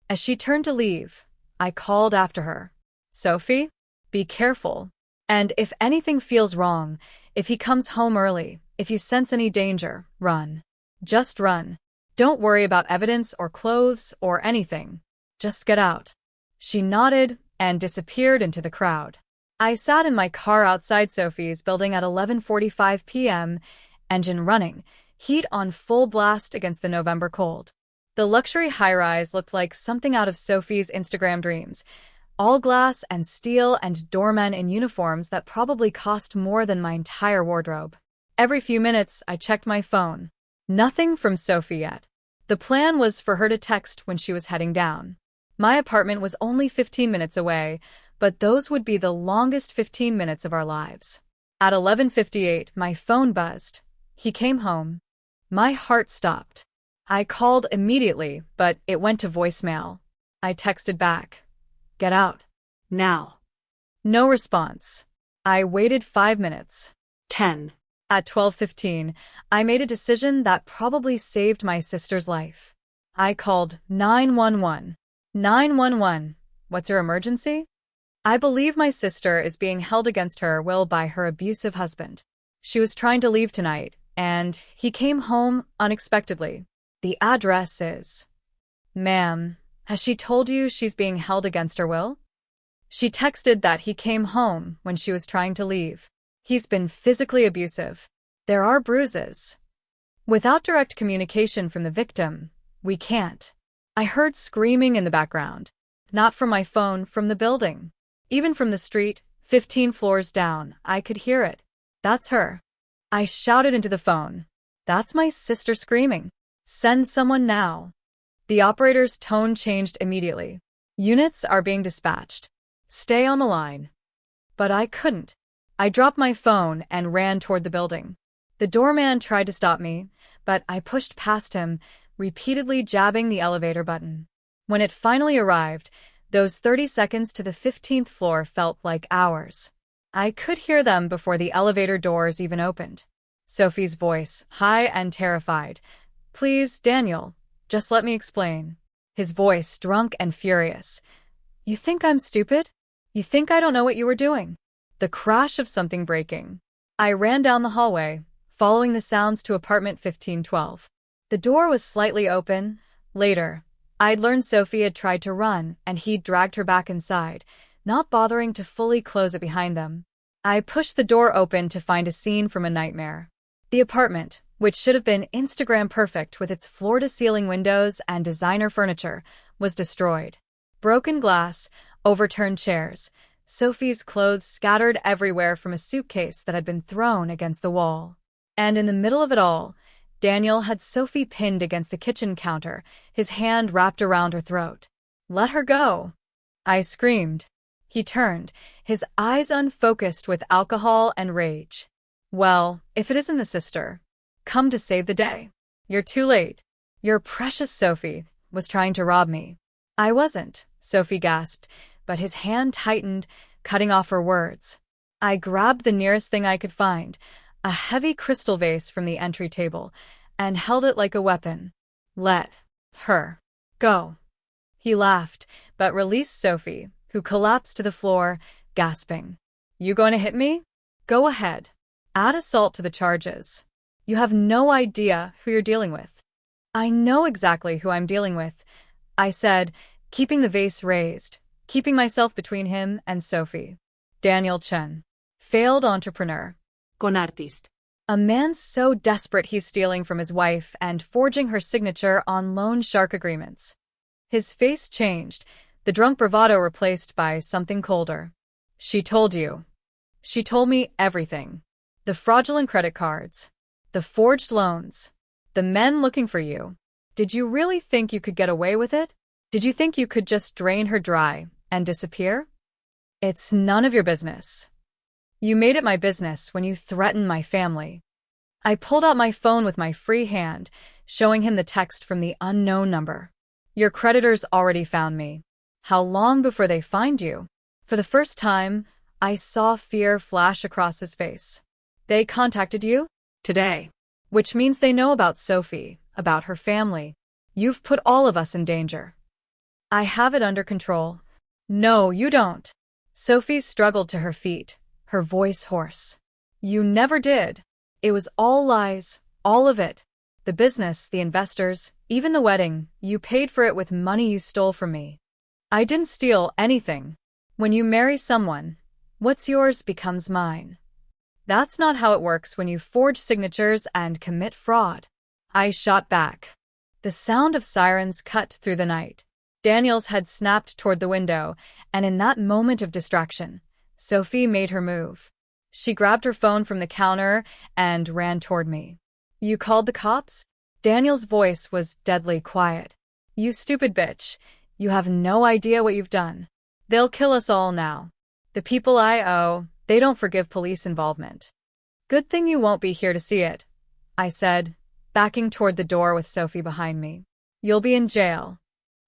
As she turned to leave, I called after her. Sophie, be careful. And if anything feels wrong, if he comes home early, if you sense any danger, run. Just run. Don't worry about evidence or clothes or anything. Just get out. She nodded and disappeared into the crowd. I sat in my car outside Sophie's building at 11:45 p.m., engine running, heat on full blast against the November cold. The luxury high-rise looked like something out of Sophie's Instagram dreams. All glass and steel and doormen in uniforms that probably cost more than my entire wardrobe. Every few minutes, I checked my phone. Nothing from Sophie yet. The plan was for her to text when she was heading down. My apartment was only 15 minutes away, but those would be the longest 15 minutes of our lives. At 11:58, my phone buzzed. He came home. My heart stopped. I called immediately, but it went to voicemail. I texted back. Get out. Now. No response. I waited 5 minutes. 10. At 12:15, I made a decision that probably saved my sister's life. I called 911. 911. What's your emergency? I believe my sister is being held against her will by her abusive husband. She was trying to leave tonight, and he came home unexpectedly. The address is... Ma'am, has she told you she's being held against her will? She texted that he came home when she was trying to leave. He's been physically abusive. There are bruises. Without direct communication from the victim, we can't. I heard screaming in the background. Not from my phone, from the building. Even from the street, 15 floors down, I could hear it. That's her. I shouted into the phone. That's my sister screaming. Send someone now. The operator's tone changed immediately. Units are being dispatched. Stay on the line. But I couldn't. I dropped my phone and ran toward the building. The doorman tried to stop me, but I pushed past him, repeatedly jabbing the elevator button. When it finally arrived, those 30 seconds to the 15th floor felt like hours. I could hear them before the elevator doors even opened. Sophie's voice, high and terrified. Please, Daniel, just let me explain. His voice drunk and furious. You think I'm stupid? You think I don't know what you were doing? The crash of something breaking. I ran down the hallway, following the sounds to apartment 1512. The door was slightly open. Later, I'd learned Sophie had tried to run, and he'd dragged her back inside, not bothering to fully close it behind them. I pushed the door open to find a scene from a nightmare. The apartment, which should have been Instagram perfect with its floor-to-ceiling windows and designer furniture, was destroyed. Broken glass, overturned chairs, Sophie's clothes scattered everywhere from a suitcase that had been thrown against the wall. And in the middle of it all, Daniel had Sophie pinned against the kitchen counter, his hand wrapped around her throat. Let her go. I screamed. He turned, his eyes unfocused with alcohol and rage. Well, if it isn't the sister. Come to save the day. You're too late. Your precious Sophie was trying to rob me. I wasn't, Sophie gasped, but his hand tightened, cutting off her words. I grabbed the nearest thing I could find, a heavy crystal vase from the entry table, and held it like a weapon. Let her go. He laughed, but released Sophie, who collapsed to the floor, gasping. You going to hit me? Go ahead. Add assault to the charges. You have no idea who you're dealing with. I know exactly who I'm dealing with, I said, keeping the vase raised, keeping myself between him and Sophie. Daniel Chen. Failed entrepreneur. Con artist. A man so desperate he's stealing from his wife and forging her signature on loan shark agreements. His face changed, the drunk bravado replaced by something colder. She told you. She told me everything. The fraudulent credit cards. The forged loans. The men looking for you. Did you really think you could get away with it? Did you think you could just drain her dry and disappear? It's none of your business. You made it my business when you threatened my family. I pulled out my phone with my free hand, showing him the text from the unknown number. Your creditors already found me. How long before they find you? For the first time, I saw fear flash across his face. They contacted you? Today. Which means they know about Sophie, about her family. You've put all of us in danger. I have it under control. No, you don't. Sophie struggled to her feet, her voice hoarse. You never did. It was all lies, all of it. The business, the investors, even the wedding, you paid for it with money you stole from me. I didn't steal anything. When you marry someone, what's yours becomes mine. That's not how it works when you forge signatures and commit fraud. I shot back. The sound of sirens cut through the night. Daniel's head snapped toward the window, and in that moment of distraction, Sophie made her move. She grabbed her phone from the counter and ran toward me. You called the cops? Daniel's voice was deadly quiet. You stupid bitch. You have no idea what you've done. They'll kill us all now. The people I owe, they don't forgive police involvement. Good thing you won't be here to see it, I said, backing toward the door with Sophie behind me. You'll be in jail.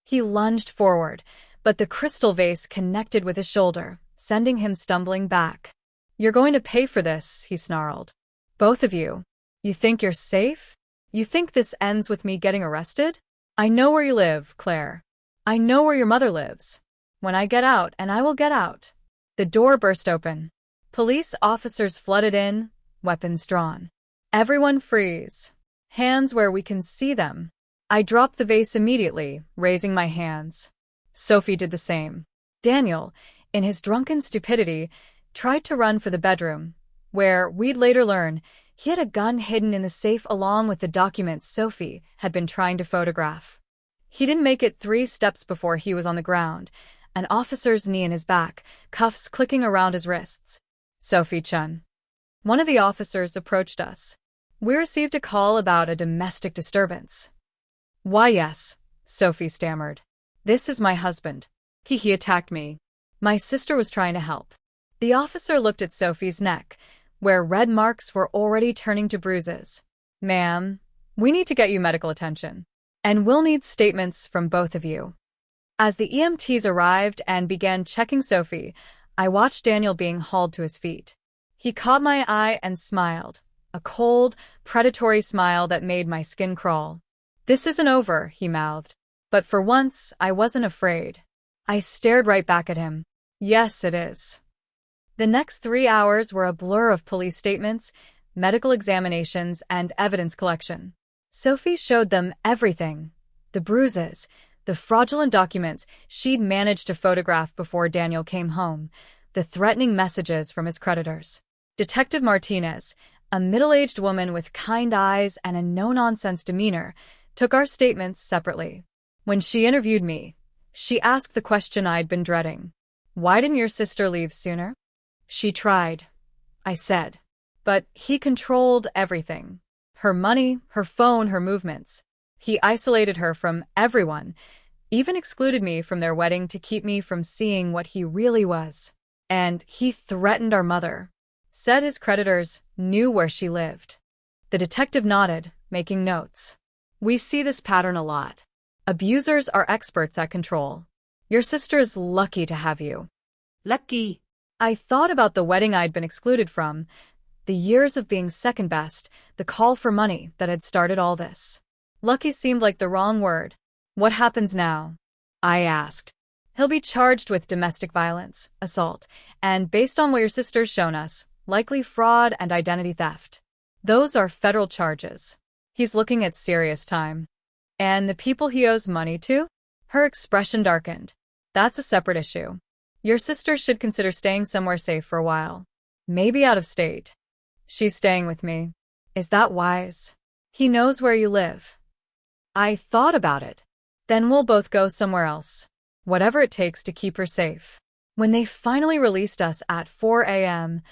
He lunged forward, but the crystal vase connected with his shoulder, sending him stumbling back. You're going to pay for this, he snarled. Both of you. You think you're safe? You think this ends with me getting arrested? I know where you live, Claire. I know where your mother lives. When I get out, and I will get out. The door burst open. Police officers flooded in, weapons drawn. Everyone freeze. Hands where we can see them. I dropped the vase immediately, raising my hands. Sophie did the same. Daniel, in his drunken stupidity, tried to run for the bedroom, where, we'd later learn, he had a gun hidden in the safe along with the documents Sophie had been trying to photograph. He didn't make it 3 steps before he was on the ground, an officer's knee in his back, cuffs clicking around his wrists. Sophie-chun. One of the officers approached us. We received a call about a domestic disturbance. Why, yes, Sophie stammered. This is my husband. He attacked me. My sister was trying to help. The officer looked at Sophie's neck, where red marks were already turning to bruises. Ma'am, we need to get you medical attention. And we'll need statements from both of you. As the EMTs arrived and began checking Sophie, I watched Daniel being hauled to his feet. He caught my eye and smiled, a cold, predatory smile that made my skin crawl. This isn't over, he mouthed. But for once, I wasn't afraid. I stared right back at him. Yes, it is. The next 3 hours were a blur of police statements, medical examinations, and evidence collection. Sophie showed them everything. The bruises, the fraudulent documents she'd managed to photograph before Daniel came home, the threatening messages from his creditors. Detective Martinez, a middle-aged woman with kind eyes and a no-nonsense demeanor, took our statements separately. When she interviewed me, she asked the question I'd been dreading. Why didn't your sister leave sooner? She tried, I said. But he controlled everything. Her money, her phone, her movements. He isolated her from everyone, even excluded me from their wedding to keep me from seeing what he really was. And he threatened our mother. Said his creditors knew where she lived. The detective nodded, making notes. We see this pattern a lot. Abusers are experts at control. Your sister is lucky to have you. Lucky. I thought about the wedding I'd been excluded from, the years of being second best, the call for money that had started all this. Lucky seemed like the wrong word. What happens now? I asked. He'll be charged with domestic violence, assault, and based on what your sister's shown us, likely fraud and identity theft. Those are federal charges. He's looking at serious time. And the people he owes money to? Her expression darkened. That's a separate issue. Your sister should consider staying somewhere safe for a while. Maybe out of state. She's staying with me. Is that wise? He knows where you live. I thought about it. Then we'll both go somewhere else. Whatever it takes to keep her safe. When they finally released us at 4 a.m.,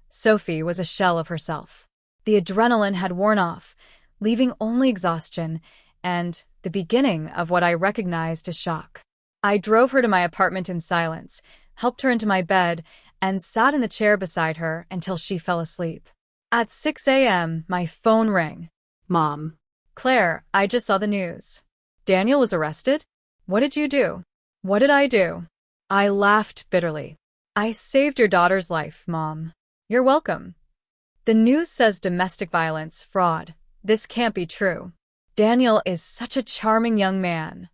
Sophie was a shell of herself. The adrenaline had worn off, leaving only exhaustion and the beginning of what I recognized as shock. I drove her to my apartment in silence, helped her into my bed, and sat in the chair beside her until she fell asleep. At 6 a.m., my phone rang. Mom. Claire, I just saw the news. Daniel was arrested? What did you do? What did I do? I laughed bitterly. I saved your daughter's life, Mom. You're welcome. The news says domestic violence, fraud. This can't be true. Daniel is such a charming young man.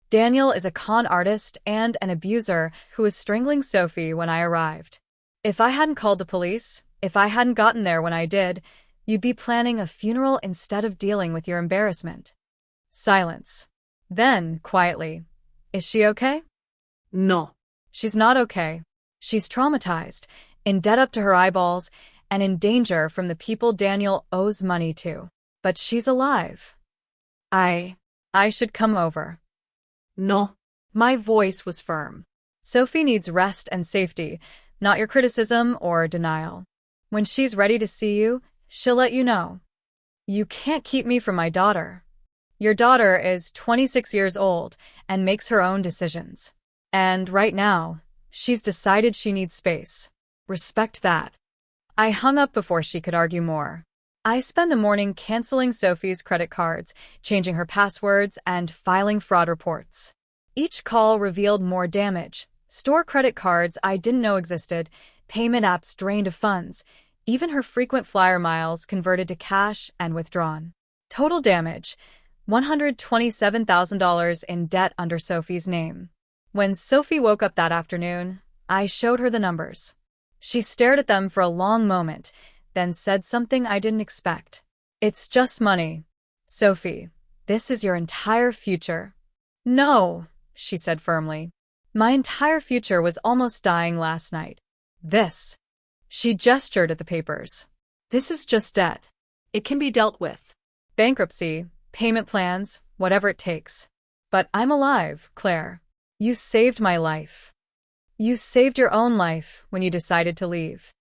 Daniel is a con artist and an abuser who was strangling Sophie when I arrived. If I hadn't called the police, if I hadn't gotten there when I did, you'd be planning a funeral instead of dealing with your embarrassment. Silence. Then, quietly, is she okay? No. She's not okay. She's traumatized, in debt up to her eyeballs, and in danger from the people Daniel owes money to. But she's alive. I should come over. No. My voice was firm. Sophie needs rest and safety, not your criticism or denial. When she's ready to see you, she'll let you know. You can't keep me from my daughter. Your daughter is 26 years old and makes her own decisions. And right now, she's decided she needs space. Respect that. I hung up before she could argue more. I spent the morning canceling Sophie's credit cards, changing her passwords, and filing fraud reports. Each call revealed more damage. Store credit cards I didn't know existed, payment apps drained of funds, even her frequent flyer miles converted to cash and withdrawn. Total damage, $127,000 in debt under Sophie's name. When Sophie woke up that afternoon, I showed her the numbers. She stared at them for a long moment, then said something I didn't expect. It's just money. Sophie, this is your entire future. No, she said firmly. My entire future was almost dying last night. This. She gestured at the papers. This is just debt. It can be dealt with. Bankruptcy, payment plans, whatever it takes. But I'm alive, Claire. You saved my life. You saved your own life when you decided to leave.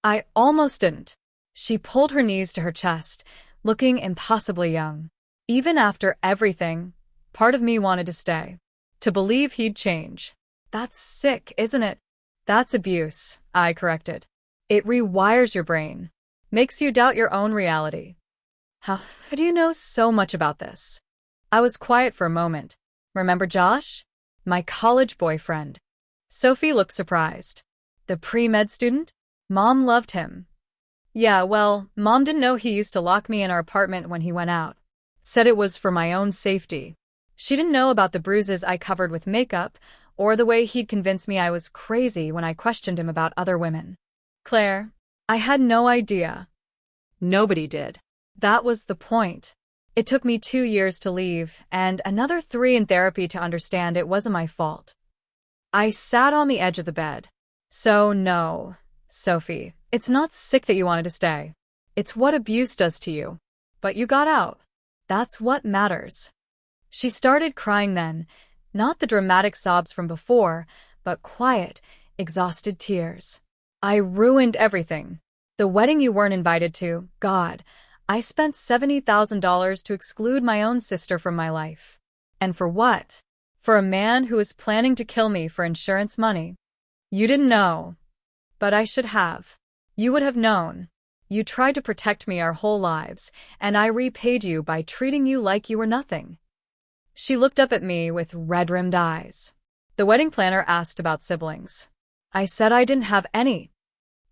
I almost didn't. She pulled her knees to her chest, looking impossibly young. Even after everything, part of me wanted to stay. To believe he'd change. That's sick, isn't it? That's abuse, I corrected. It rewires your brain. Makes you doubt your own reality. How do you know so much about this? I was quiet for a moment. Remember Josh? My college boyfriend. Sophie looked surprised. The pre-med student? Mom loved him. Yeah, well, Mom didn't know he used to lock me in our apartment when he went out. Said it was for my own safety. She didn't know about the bruises I covered with makeup, or the way he'd convinced me I was crazy when I questioned him about other women. Claire, I had no idea. Nobody did. That was the point. It took me 2 years to leave, and another 3 in therapy to understand it wasn't my fault. I sat on the edge of the bed. So no, Sophie, it's not sick that you wanted to stay. It's what abuse does to you. But you got out. That's what matters. She started crying then, not the dramatic sobs from before, but quiet, exhausted tears. I ruined everything. The wedding you weren't invited to, God, I spent $70,000 to exclude my own sister from my life. And for what? For a man who was planning to kill me for insurance money. You didn't know. But I should have. You would have known. You tried to protect me our whole lives, and I repaid you by treating you like you were nothing. She looked up at me with red-rimmed eyes. The wedding planner asked about siblings. I said I didn't have any.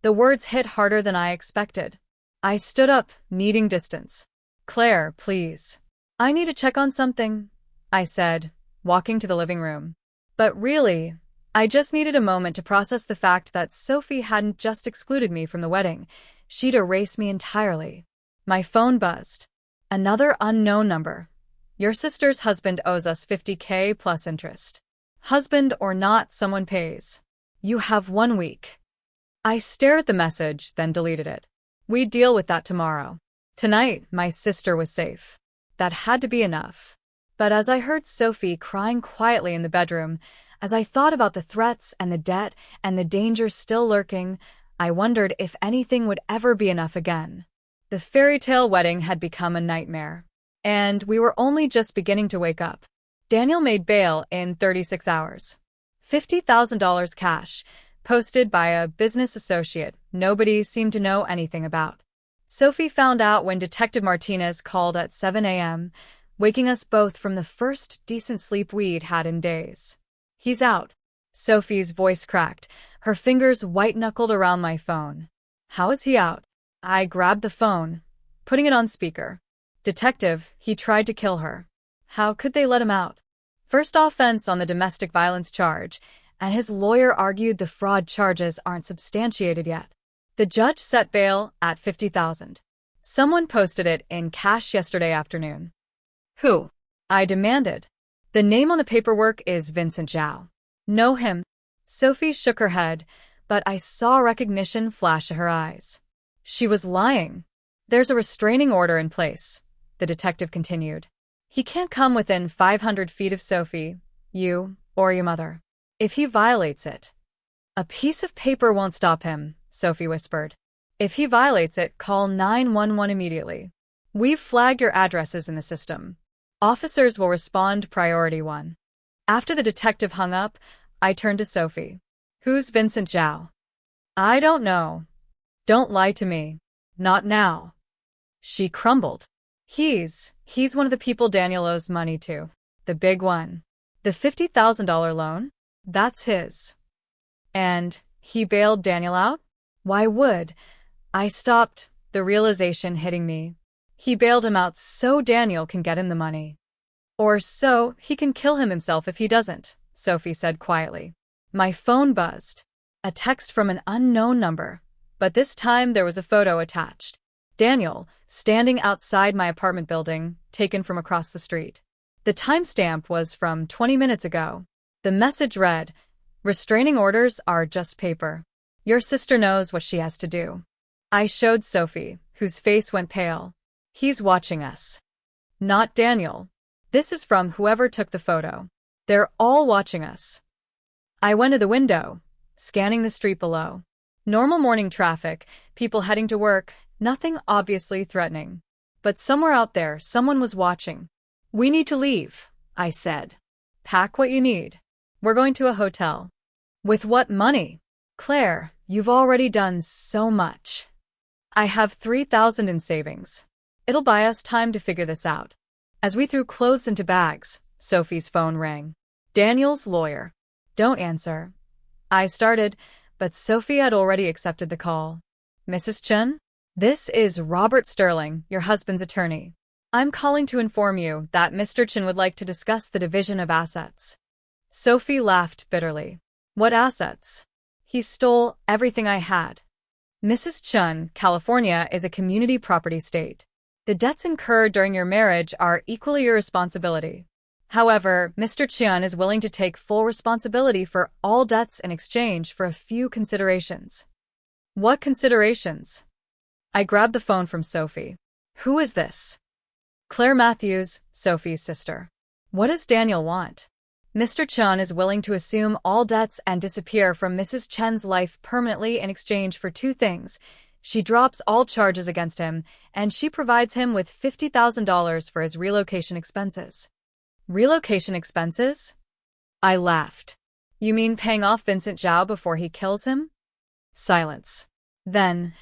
The words hit harder than I expected. I stood up, needing distance. Claire, please. I need to check on something, I said, walking to the living room. But really, I just needed a moment to process the fact that Sophie hadn't just excluded me from the wedding. She'd erased me entirely. My phone buzzed. Another unknown number. Your sister's husband owes us $50K plus interest. Husband or not, someone pays. You have 1 week. I stared at the message, then deleted it. We'd deal with that tomorrow. Tonight, my sister was safe. That had to be enough. But as I heard Sophie crying quietly in the bedroom, as I thought about the threats and the debt and the danger still lurking, I wondered if anything would ever be enough again. The fairy tale wedding had become a nightmare. And we were only just beginning to wake up. Daniel made bail in 36 hours. $50,000 cash, posted by a business associate nobody seemed to know anything about. Sophie found out when Detective Martinez called at 7 a.m., waking us both from the first decent sleep we'd had in days. He's out. Sophie's voice cracked, her fingers white-knuckled around my phone. How is he out? I grabbed the phone, putting it on speaker. Detective, he tried to kill her. How could they let him out? First offense on the domestic violence charge, and his lawyer argued the fraud charges aren't substantiated yet. The judge set bail at $50,000. Someone posted it in cash yesterday afternoon. Who? I demanded. The name on the paperwork is Vincent Zhao. Know him? Sophie shook her head, but I saw recognition flash in her eyes. She was lying. There's a restraining order in place, the detective continued. He can't come within 500 feet of Sophie, you, or your mother. If he violates it. A piece of paper won't stop him, Sophie whispered. If he violates it, call 911 immediately. We've flagged your addresses in the system. Officers will respond priority 1. After the detective hung up, I turned to Sophie. Who's Vincent Zhao? I don't know. Don't lie to me. Not now. She crumbled. He's one of the people Daniel owes money to. The big one. The $50,000 loan? That's his. And he bailed Daniel out? Why would? I stopped, the realization hitting me. He bailed him out so Daniel can get him the money. Or so he can kill him himself if he doesn't, Sophie said quietly. My phone buzzed. A text from an unknown number. But this time there was a photo attached. Daniel, standing outside my apartment building, taken from across the street. The timestamp was from 20 minutes ago. The message read, "Restraining orders are just paper. Your sister knows what she has to do." I showed Sophie, whose face went pale. He's watching us. Not Daniel. This is from whoever took the photo. They're all watching us. I went to the window, scanning the street below. Normal morning traffic, people heading to work, nothing obviously threatening. But somewhere out there, someone was watching. We need to leave, I said. Pack what you need. We're going to a hotel. With what money? Claire, you've already done so much. I have $3,000 in savings. It'll buy us time to figure this out. As we threw clothes into bags, Sophie's phone rang. Daniel's lawyer. Don't answer. I started, but Sophie had already accepted the call. Mrs. Chen? This is Robert Sterling, your husband's attorney. I'm calling to inform you that Mr. Chen would like to discuss the division of assets. Sophie laughed bitterly. What assets? He stole everything I had. Mrs. Chen, California is a community property state. The debts incurred during your marriage are equally your responsibility. However, Mr. Chen is willing to take full responsibility for all debts in exchange for a few considerations. What considerations? I grabbed the phone from Sophie. Who is this? Claire Matthews, Sophie's sister. What does Daniel want? Mr. Chen is willing to assume all debts and disappear from Mrs. Chen's life permanently in exchange for two things. She drops all charges against him, and she provides him with $50,000 for his relocation expenses. Relocation expenses? I laughed. You mean paying off Vincent Zhao before he kills him? Silence. Then,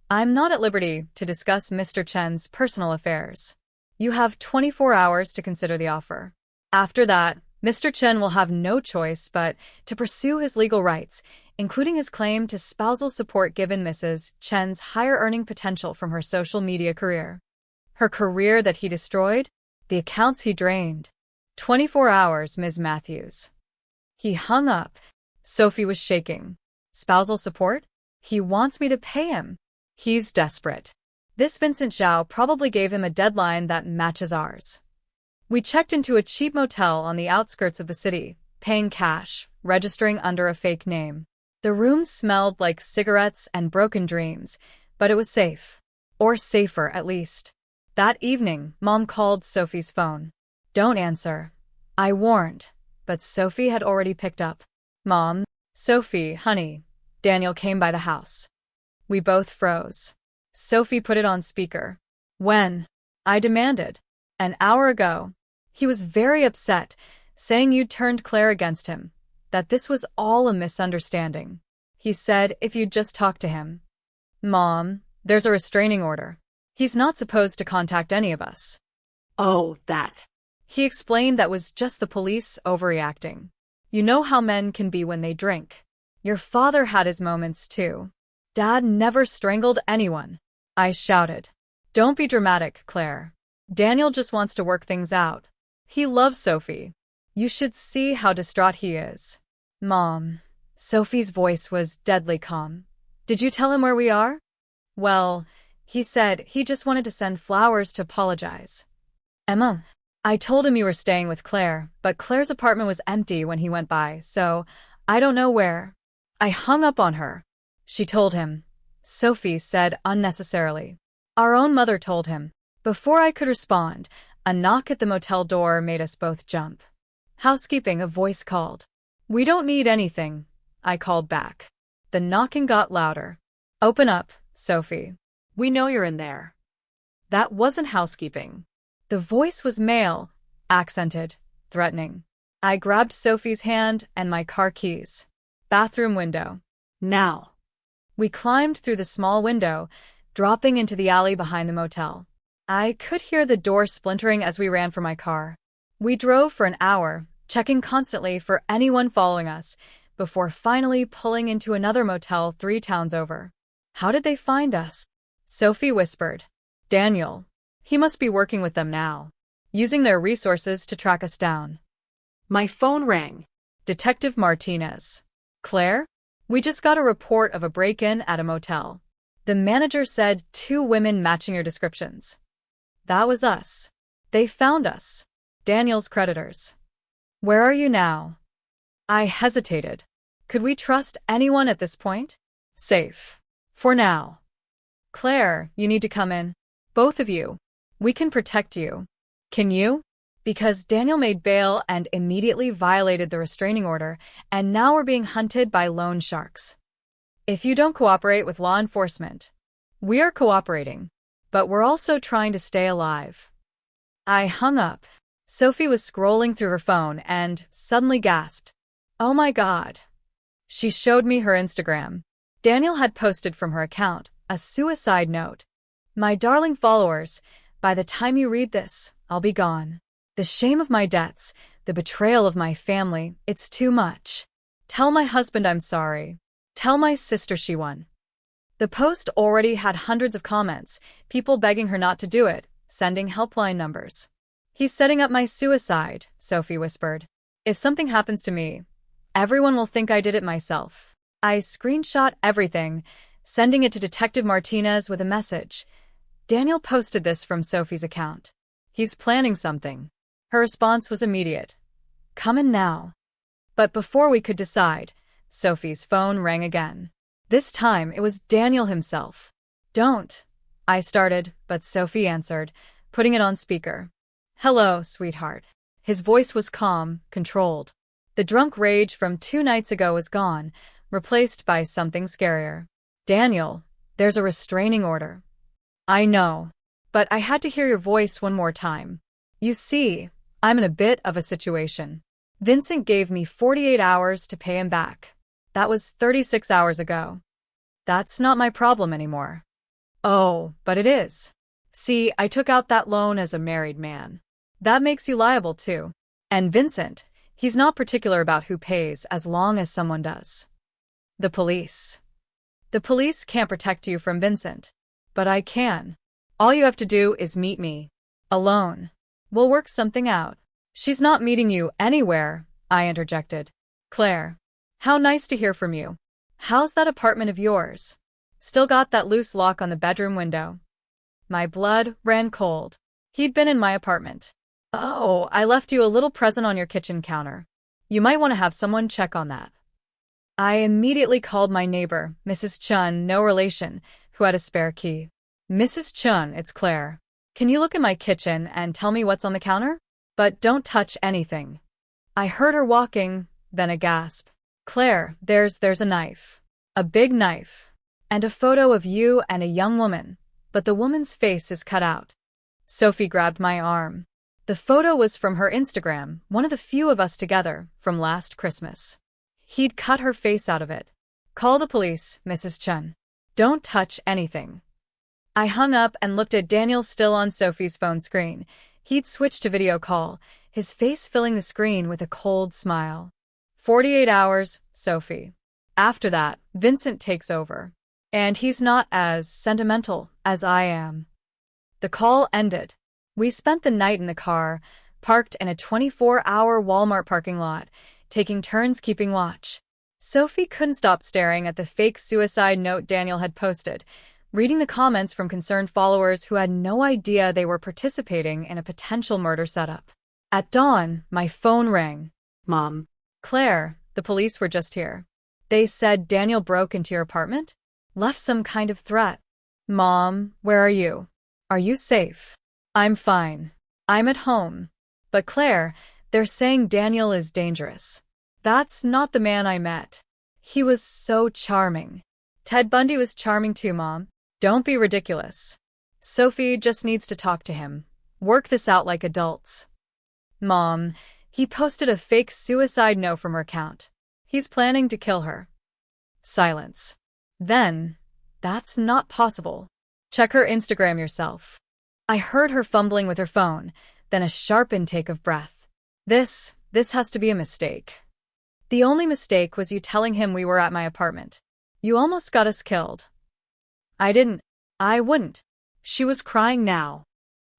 I'm not at liberty to discuss Mr. Chen's personal affairs. You have 24 hours to consider the offer. After that, Mr. Chen will have no choice but to pursue his legal rights, including his claim to spousal support given Mrs. Chen's higher earning potential from her social media career. Her career that he destroyed? The accounts he drained. 24 hours, Ms. Matthews. He hung up. Sophie was shaking. Spousal support? He wants me to pay him. He's desperate. This Vincent Zhao probably gave him a deadline that matches ours. We checked into a cheap motel on the outskirts of the city, paying cash, registering under a fake name. The room smelled like cigarettes and broken dreams, but it was safe. Or safer, at least. That evening, Mom called Sophie's phone. Don't answer. I warned, but Sophie had already picked up. Mom, Sophie, honey. Daniel came by the house. We both froze. Sophie put it on speaker. When? I demanded. An hour ago. He was very upset, saying you'd turned Claire against him, that this was all a misunderstanding. He said if you'd just talk to him. Mom, there's a restraining order. He's not supposed to contact any of us. Oh, that. He explained that was just the police overreacting. You know how men can be when they drink. Your father had his moments too. Dad never strangled anyone. I shouted. Don't be dramatic, Claire. Daniel just wants to work things out. He loves Sophie. You should see how distraught he is. Mom. Sophie's voice was deadly calm. Did you tell him where we are? Well, he said he just wanted to send flowers to apologize. Emma, I told him you were staying with Claire, but Claire's apartment was empty when he went by, so I don't know where. I hung up on her. She told him. Sophie said unnecessarily. Our own mother told him. Before I could respond, a knock at the motel door made us both jump. Housekeeping, a voice called. We don't need anything, I called back. The knocking got louder. Open up, Sophie. We know you're in there. That wasn't housekeeping. The voice was male, accented, threatening. I grabbed Sophie's hand and my car keys. Bathroom window. Now. We climbed through the small window, dropping into the alley behind the motel. I could hear the door splintering as we ran for my car. We drove for an hour, checking constantly for anyone following us, before finally pulling into another motel 3 towns over. How did they find us? Sophie whispered. Daniel. He must be working with them now, using their resources to track us down. My phone rang. Detective Martinez. Claire? We just got a report of a break-in at a motel. The manager said 2 women matching your descriptions. That was us. They found us. Daniel's creditors. Where are you now? I hesitated. Could we trust anyone at this point? Safe. For now. Claire, you need to come in. Both of you. We can protect you. Can you? Because Daniel made bail and immediately violated the restraining order, and now we're being hunted by loan sharks. If you don't cooperate with law enforcement, we are cooperating, but we're also trying to stay alive. I hung up. Sophie was scrolling through her phone and suddenly gasped. Oh my God. She showed me her Instagram. Daniel had posted from her account a suicide note. My darling followers, by the time you read this, I'll be gone. The shame of my debts, the betrayal of my family, it's too much. Tell my husband I'm sorry. Tell my sister she won. The post already had hundreds of comments, people begging her not to do it, sending helpline numbers. He's setting up my suicide, Sophie whispered. If something happens to me, everyone will think I did it myself. I screenshot everything, sending it to Detective Martinez with a message. Daniel posted this from Sophie's account. He's planning something. Her response was immediate. Come in now. But before we could decide, Sophie's phone rang again. This time it was Daniel himself. Don't. I started, but Sophie answered, putting it on speaker. Hello, sweetheart. His voice was calm, controlled. The drunk rage from 2 nights ago was gone, replaced by something scarier. Daniel, there's a restraining order. I know, but I had to hear your voice one more time. You see, I'm in a bit of a situation. Vincent gave me 48 hours to pay him back. That was 36 hours ago. That's not my problem anymore. Oh, but it is. See, I took out that loan as a married man. That makes you liable too. And Vincent, he's not particular about who pays as long as someone does. The police. The police can't protect you from Vincent. But I can. All you have to do is meet me. Alone. We'll work something out. She's not meeting you anywhere, I interjected. Claire. How nice to hear from you. How's that apartment of yours? Still got that loose lock on the bedroom window. My blood ran cold. He'd been in my apartment. Oh, I left you a little present on your kitchen counter. You might want to have someone check on that. I immediately called my neighbor, Mrs. Chun, no relation, who had a spare key. Mrs. Chun, it's Claire. Can you look in my kitchen and tell me what's on the counter? But don't touch anything. I heard her walking, then a gasp. Claire, there's a knife. A big knife. And a photo of you and a young woman, but the woman's face is cut out. Sophie grabbed my arm. The photo was from her Instagram, one of the few of us together, from last Christmas. He'd cut her face out of it. Call the police, Mrs. Chun. Don't touch anything. I hung up and looked at Daniel still on Sophie's phone screen. He'd switched to video call, his face filling the screen with a cold smile. 48 hours, Sophie. After that, Vincent takes over. And he's not as sentimental as I am. The call ended. We spent the night in the car, parked in a 24-hour Walmart parking lot, taking turns keeping watch. Sophie couldn't stop staring at the fake suicide note Daniel had posted, reading the comments from concerned followers who had no idea they were participating in a potential murder setup. At dawn, my phone rang. Mom. Claire, the police were just here. They said Daniel broke into your apartment? Left some kind of threat. Mom, where are you? Are you safe? I'm fine. I'm at home. But Claire, they're saying Daniel is dangerous. That's not the man I met. He was so charming. Ted Bundy was charming too, Mom. Don't be ridiculous. Sophie just needs to talk to him. Work this out like adults. Mom, he posted a fake suicide note from her account. He's planning to kill her. Silence. Then, that's not possible. Check her Instagram yourself. I heard her fumbling with her phone, then a sharp intake of breath. This has to be a mistake. The only mistake was you telling him we were at my apartment. You almost got us killed. I wouldn't. She was crying now.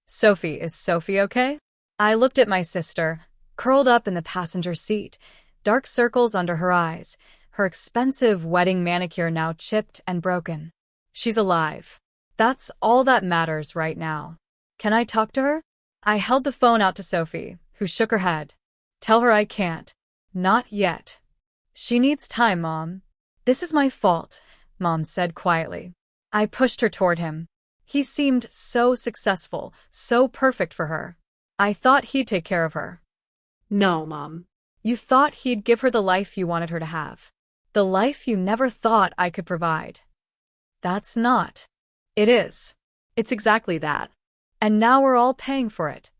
Sophie, is Sophie okay? I looked at my sister, curled up in the passenger seat, dark circles under her eyes, her expensive wedding manicure now chipped and broken. She's alive. That's all that matters right now. Can I talk to her? I held the phone out to Sophie, who shook her head. Tell her I can't. Not yet. She needs time, Mom. This is my fault, Mom said quietly. I pushed her toward him. He seemed so successful, so perfect for her. I thought he'd take care of her. No, Mom. You thought he'd give her the life you wanted her to have. The life you never thought I could provide. That's not. It is. It's exactly that. And now we're all paying for it.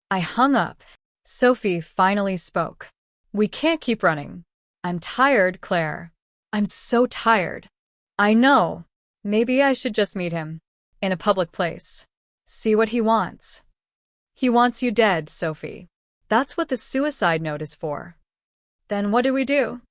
I hung up. Sophie finally spoke. We can't keep running. I'm tired, Claire. I'm so tired. I know. Maybe I should just meet him. In a public place. See what he wants. He wants you dead, Sophie. That's what the suicide note is for. Then what do?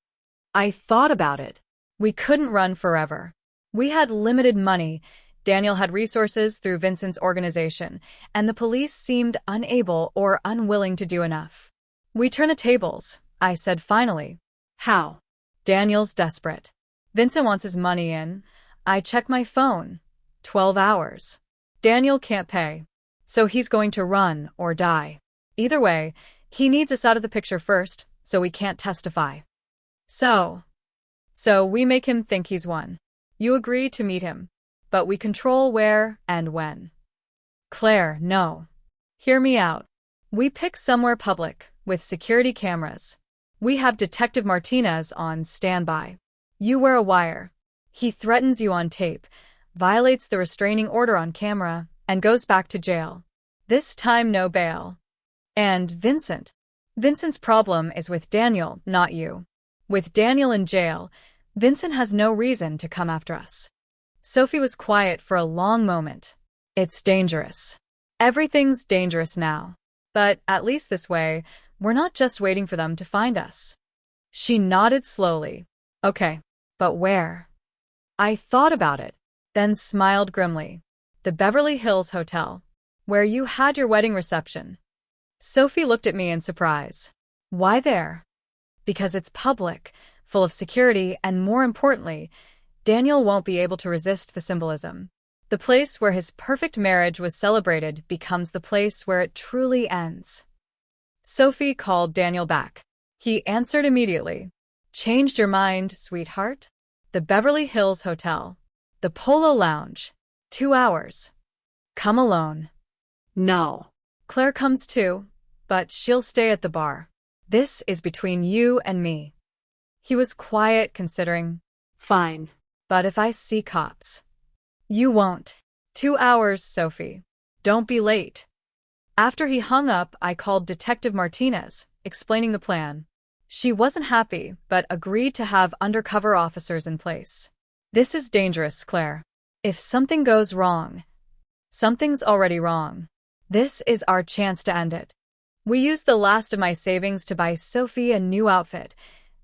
I thought about it. We couldn't run forever. We had limited money. Daniel had resources through Vincent's organization, and the police seemed unable or unwilling to do enough. We turn the tables, I said finally. How? Daniel's desperate. Vincent wants his money in. I check my phone. 12 hours. Daniel can't pay. So he's going to run or die. Either way, he needs us out of the picture first, so we can't testify. So we make him think he's won. You agree to meet him, but we control where and when. Claire, no. Hear me out. We pick somewhere public, with security cameras. We have Detective Martinez on standby. You wear a wire. He threatens you on tape, violates the restraining order on camera, and goes back to jail. This time no bail. And Vincent. Vincent's problem is with Daniel, not you. With Daniel in jail, Vincent has no reason to come after us. Sophie was quiet for a long moment. It's dangerous. Everything's dangerous now. But at least this way, we're not just waiting for them to find us. She nodded slowly. Okay, but where? I thought about it, then smiled grimly. The Beverly Hills Hotel, where you had your wedding reception. Sophie looked at me in surprise. Why there? Because it's public, full of security, and more importantly, Daniel won't be able to resist the symbolism. The place where his perfect marriage was celebrated becomes the place where it truly ends. Sophie called Daniel back. He answered immediately. Changed your mind, sweetheart? The Beverly Hills Hotel. The Polo Lounge. 2 hours. Come alone. No. Claire comes too, but she'll stay at the bar. This is between you and me. He was quiet, considering. Fine. But if I see cops? You won't. 2 hours, Sophie. Don't be late. After he hung up, I called Detective Martinez, explaining the plan. She wasn't happy, but agreed to have undercover officers in place. This is dangerous, Claire. If something goes wrong, something's already wrong. This is our chance to end it. We used the last of my savings to buy Sophie a new outfit.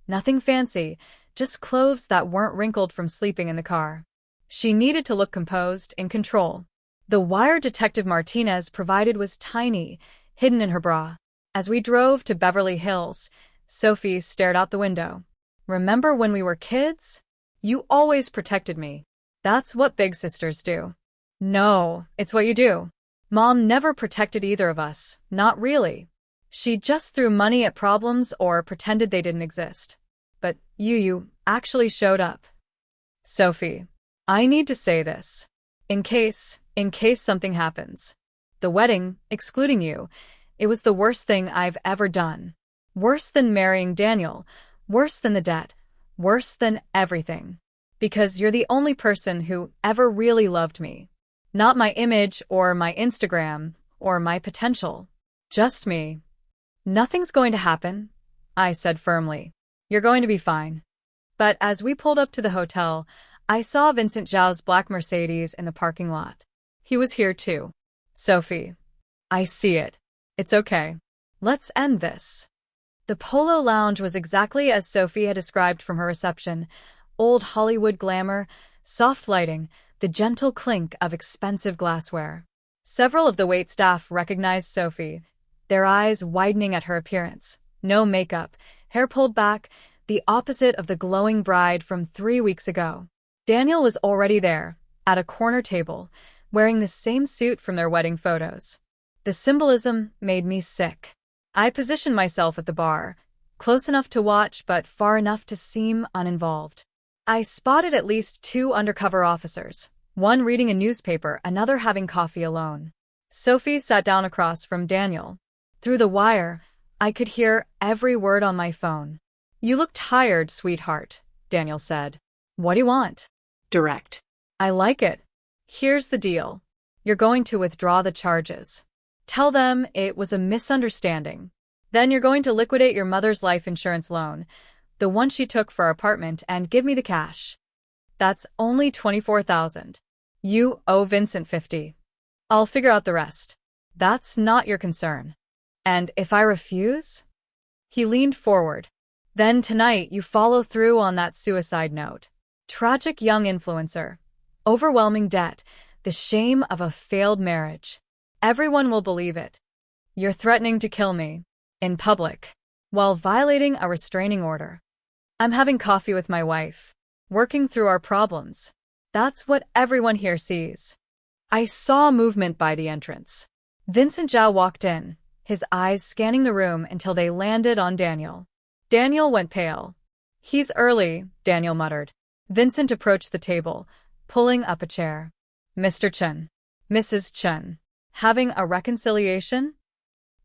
Nothing fancy, just clothes that weren't wrinkled from sleeping in the car. She needed to look composed, in control. The wire Detective Martinez provided was tiny, hidden in her bra. As we drove to Beverly Hills, Sophie stared out the window. Remember when we were kids? You always protected me. That's what big sisters do. No, it's what you do. Mom never protected either of us, not really. She just threw money at problems or pretended they didn't exist. But you actually showed up. Sophie, I need to say this. In case something happens. The wedding, excluding you, it was the worst thing I've ever done. Worse than marrying Daniel, worse than the debt, worse than everything. Because you're the only person who ever really loved me. Not my image or my Instagram or my potential. Just me. Nothing's going to happen, I said firmly. You're going to be fine. But as we pulled up to the hotel, I saw Vincent Zhao's black Mercedes in the parking lot. He was here too. Sophie. I see it. It's okay. Let's end this. The Polo Lounge was exactly as Sophie had described from her reception. Old Hollywood glamour, soft lighting, the gentle clink of expensive glassware. Several of the waitstaff recognized Sophie, their eyes widening at her appearance. No makeup, hair pulled back, the opposite of the glowing bride from 3 weeks ago. Daniel was already there, at a corner table, wearing the same suit from their wedding photos. The symbolism made me sick. I positioned myself at the bar, close enough to watch but far enough to seem uninvolved. I spotted at least 2 undercover officers, one reading a newspaper, another having coffee alone. Sophie sat down across from Daniel. Through the wire, I could hear every word on my phone. You look tired, sweetheart, Daniel said. What do you want? Direct. I like it. Here's the deal. You're going to withdraw the charges. Tell them it was a misunderstanding. Then you're going to liquidate your mother's life insurance loan, the one she took for our apartment, and give me the cash. That's only $24,000. You owe Vincent $50,000. I'll figure out the rest. That's not your concern. And if I refuse? He leaned forward. Then tonight you follow through on that suicide note. Tragic young influencer. Overwhelming debt. The shame of a failed marriage. Everyone will believe it. You're threatening to kill me. In public. While violating a restraining order. I'm having coffee with my wife. Working through our problems. That's what everyone here sees. I saw movement by the entrance. Vincent Zhao walked in, his eyes scanning the room until they landed on Daniel. Daniel went pale. He's early, Daniel muttered. Vincent approached the table, pulling up a chair. Mr. Chen. Mrs. Chen. Having a reconciliation?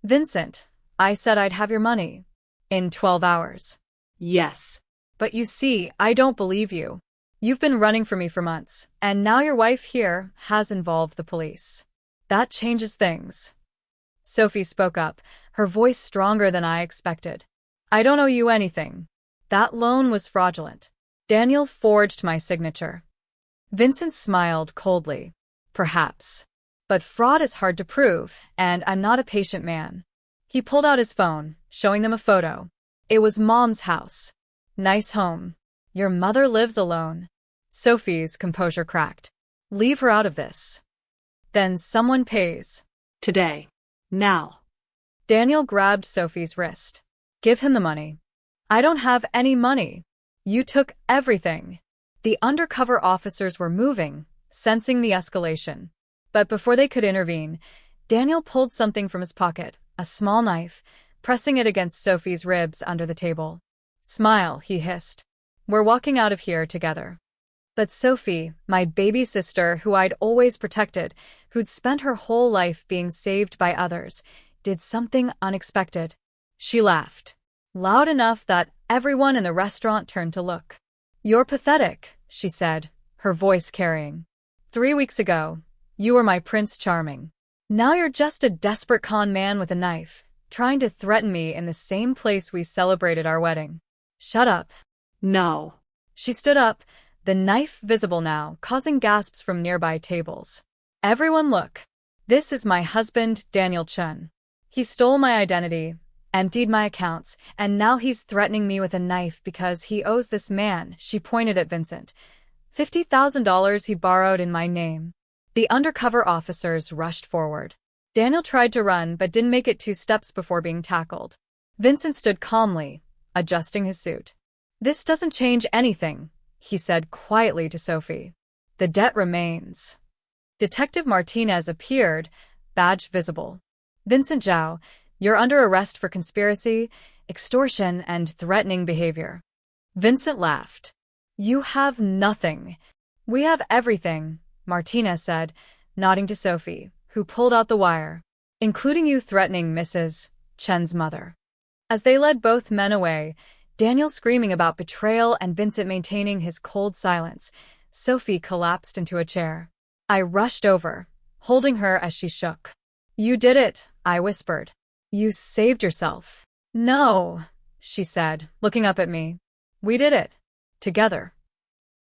Vincent, I said I'd have your money. In 12 hours. Yes. But you see, I don't believe you. You've been running for me for months, and now your wife here has involved the police. That changes things. Sophie spoke up, her voice stronger than I expected. I don't owe you anything. That loan was fraudulent. Daniel forged my signature. Vincent smiled coldly. Perhaps. But fraud is hard to prove, and I'm not a patient man. He pulled out his phone, showing them a photo. It was Mom's house. Nice home. Your mother lives alone. Sophie's composure cracked. Leave her out of this. Then someone pays. Today. Now. Daniel grabbed Sophie's wrist. Give him the money. I don't have any money. You took everything. The undercover officers were moving, sensing the escalation. But before they could intervene, Daniel pulled something from his pocket, a small knife, pressing it against Sophie's ribs under the table. Smile, he hissed. We're walking out of here together. But Sophie, my baby sister who I'd always protected, who'd spent her whole life being saved by others, did something unexpected. She laughed. Loud enough that everyone in the restaurant turned to look. You're pathetic, she said, her voice carrying. 3 weeks ago, you were my Prince Charming. Now you're just a desperate con man with a knife, trying to threaten me in the same place we celebrated our wedding. Shut up. No. She stood up, the knife visible now, causing gasps from nearby tables. Everyone look. This is my husband, Daniel Chen. He stole my identity, emptied my accounts, and now he's threatening me with a knife because he owes this man, she pointed at Vincent, $50,000 he borrowed in my name. The undercover officers rushed forward. Daniel tried to run but didn't make it 2 steps before being tackled. Vincent stood calmly, adjusting his suit. This doesn't change anything, he said quietly to Sophie. The debt remains. Detective Martinez appeared, badge visible. Vincent Zhao, you're under arrest for conspiracy, extortion, and threatening behavior. Vincent laughed. You have nothing. We have everything, Martinez said, nodding to Sophie, who pulled out the wire, including you threatening Mrs. Chen's mother. As they led both men away, Daniel screaming about betrayal and Vincent maintaining his cold silence, Sophie collapsed into a chair. I rushed over, holding her as she shook. You did it, I whispered. You saved yourself. No, she said, looking up at me. We did it. Together.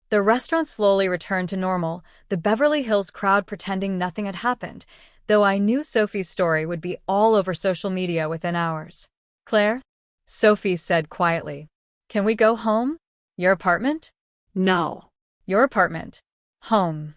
The restaurant slowly returned to normal, the Beverly Hills crowd pretending nothing had happened, though I knew Sophie's story would be all over social media within hours. Claire? Sophie said quietly. Can we go home? Your apartment? No. Your apartment. Home.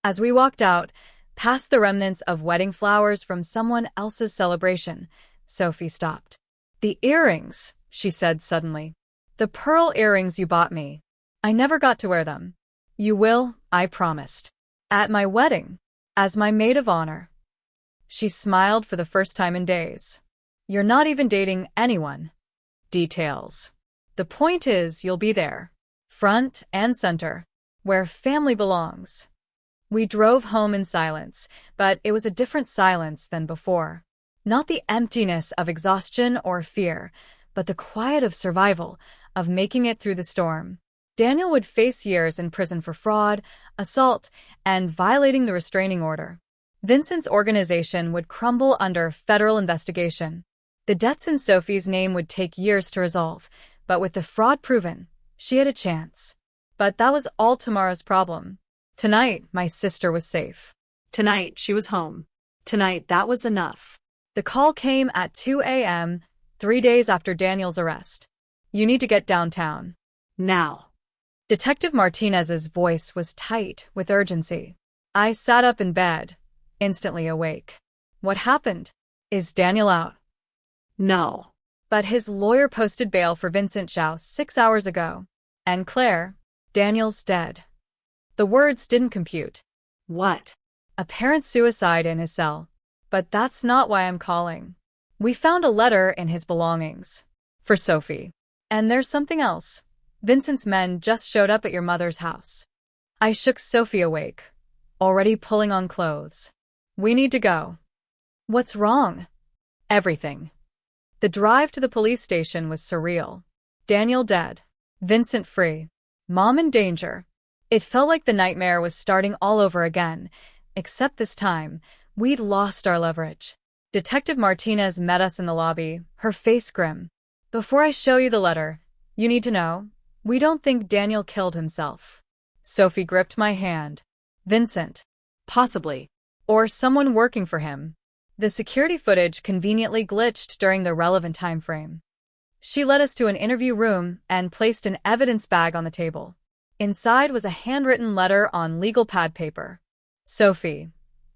As we walked out, past the remnants of wedding flowers from someone else's celebration, Sophie stopped. The earrings, she said suddenly. The pearl earrings you bought me. I never got to wear them. You will, I promised. At my wedding. As my maid of honor. She smiled for the first time in days. You're not even dating anyone. Details. The point is, you'll be there. Front and center. Where family belongs. We drove home in silence, but it was a different silence than before. Not the emptiness of exhaustion or fear, but the quiet of survival, of making it through the storm. Daniel would face years in prison for fraud, assault, and violating the restraining order. Vincent's organization would crumble under federal investigation. The debts in Sophie's name would take years to resolve, but with the fraud proven, she had a chance. But that was all tomorrow's problem. Tonight, my sister was safe. Tonight, she was home. Tonight, that was enough. The call came at 2 a.m., 3 days after Daniel's arrest. You need to get downtown. Now. Detective Martinez's voice was tight with urgency. I sat up in bed, instantly awake. What happened? Is Daniel out? No. But his lawyer posted bail for Vincent Zhao 6 hours ago. And Claire, Daniel's dead. The words didn't compute. What? Apparent suicide in his cell. But that's not why I'm calling. We found a letter in his belongings. For Sophie. And there's something else. Vincent's men just showed up at your mother's house. I shook Sophie awake, already pulling on clothes. We need to go. What's wrong? Everything. The drive to the police station was surreal. Daniel dead. Vincent free. Mom in danger. It felt like the nightmare was starting all over again, except this time, we'd lost our leverage. Detective Martinez met us in the lobby, her face grim. Before I show you the letter, you need to know, we don't think Daniel killed himself. Sophie gripped my hand. Vincent. Possibly. Or someone working for him. The security footage conveniently glitched during the relevant time frame. She led us to an interview room and placed an evidence bag on the table. Inside was a handwritten letter on legal pad paper. Sophie.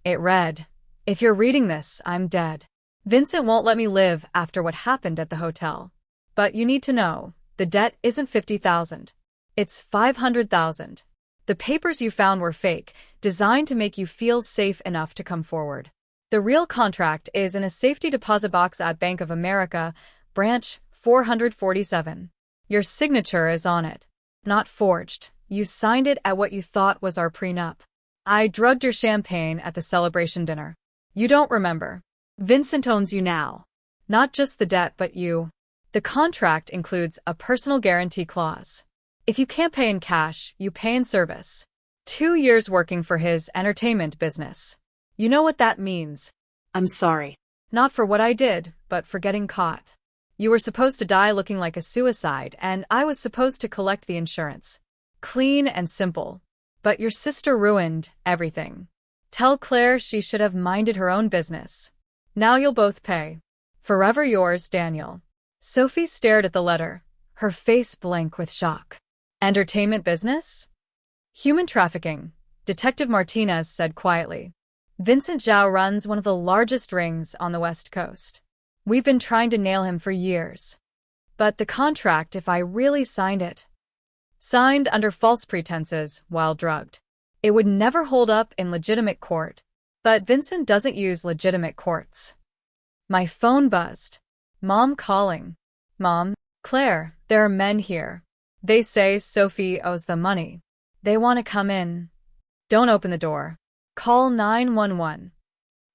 It read, if you're reading this, I'm dead. Vincent won't let me live after what happened at the hotel. But you need to know, the debt isn't $50,000. It's $500,000. The papers you found were fake, designed to make you feel safe enough to come forward. The real contract is in a safety deposit box at Bank of America, branch 447. Your signature is on it. Not forged. You signed it at what you thought was our prenup. I drugged your champagne at the celebration dinner. You don't remember. Vincent owns you now. Not just the debt, but you. The contract includes a personal guarantee clause. If you can't pay in cash, you pay in service. 2 years working for his entertainment business. You know what that means. I'm sorry. Not for what I did, but for getting caught. You were supposed to die looking like a suicide, and I was supposed to collect the insurance. Clean and simple. But your sister ruined everything. Tell Claire she should have minded her own business. Now you'll both pay. Forever yours, Daniel. Sophie stared at the letter, her face blank with shock. Entertainment business? Human trafficking, Detective Martinez said quietly. Vincent Zhao runs one of the largest rings on the West Coast. We've been trying to nail him for years. But the contract, if I really signed it, signed under false pretenses while drugged, it would never hold up in legitimate court. But Vincent doesn't use legitimate courts. My phone buzzed. Mom calling. Mom, Claire, there are men here. They say Sophie owes them money. They want to come in. Don't open the door. Call 911.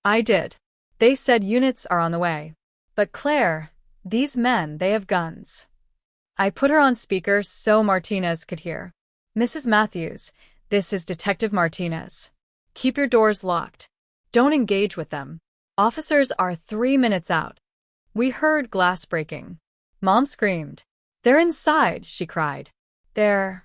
I did. They said units are on the way. But Claire, these men, they have guns. I put her on speaker so Martinez could hear. Mrs. Matthews, this is Detective Martinez. Keep your doors locked. Don't engage with them. Officers are 3 minutes out. We heard glass breaking. Mom screamed. "They're inside," she cried. "They're—"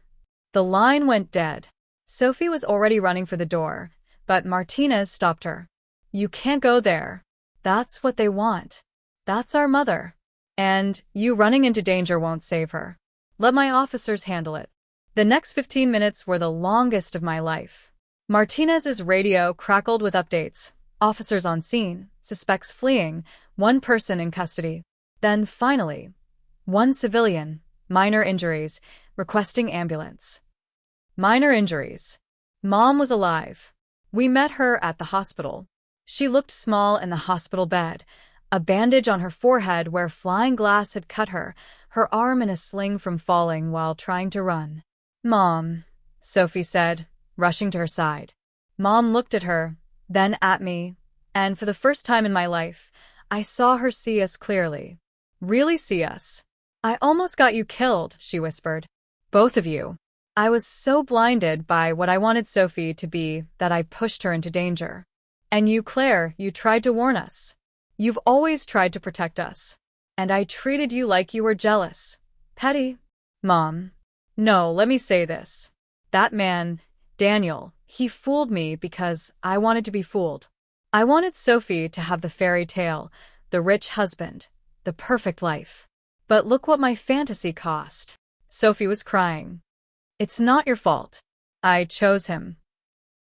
The line went dead. Sophie was already running for the door, but Martinez stopped her. "You can't go there. That's what they want. That's our mother. And you running into danger won't save her. Let my officers handle it." The next 15 minutes were the longest of my life. Martinez's radio crackled with updates. Officers on scene, suspects fleeing, one person in custody. Then, finally, one civilian, minor injuries, requesting ambulance. Minor injuries. Mom was alive. We met her at the hospital. She looked small in the hospital bed, a bandage on her forehead where flying glass had cut her, her arm in a sling from falling while trying to run. "Mom," Sophie said, rushing to her side. Mom looked at her, then at me, and for the first time in my life, I saw her see us clearly. Really see us. "I almost got you killed," she whispered. "Both of you." I was so blinded by what I wanted Sophie to be that I pushed her into danger. "And you, Claire, you tried to warn us. You've always tried to protect us. And I treated you like you were jealous. Petty." "Mom. No, let me say this. That man, Daniel, he fooled me because I wanted to be fooled. I wanted Sophie to have the fairy tale, the rich husband, the perfect life. But look what my fantasy cost." Sophie was crying. "It's not your fault. I chose him.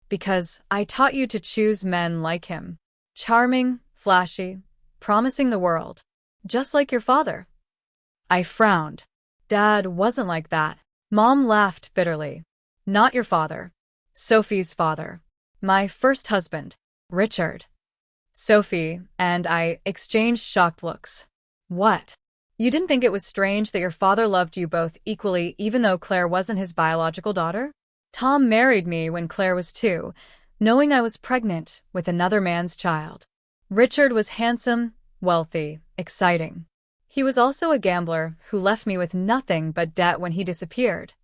Because I taught you to choose men like him. Charming, flashy, promising the world. Just like your father." I frowned. "Dad wasn't like that." Mom laughed bitterly. "Not your father. Sophie's father. My first husband, Richard." Sophie and I exchanged shocked looks. "What? You didn't think it was strange that your father loved you both equally even though Claire wasn't his biological daughter? Tom married me when Claire was 2, knowing I was pregnant with another man's child. Richard was handsome, wealthy, exciting. He was also a gambler who left me with nothing but debt when he disappeared."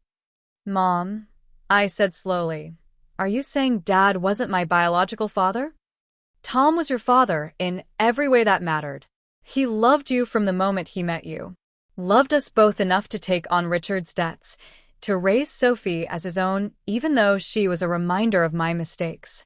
"Mom," I said slowly, "are you saying Dad wasn't my biological father?" "Tom was your father in every way that mattered. He loved you from the moment he met you. Loved us both enough to take on Richard's debts, to raise Sophie as his own even though she was a reminder of my mistakes."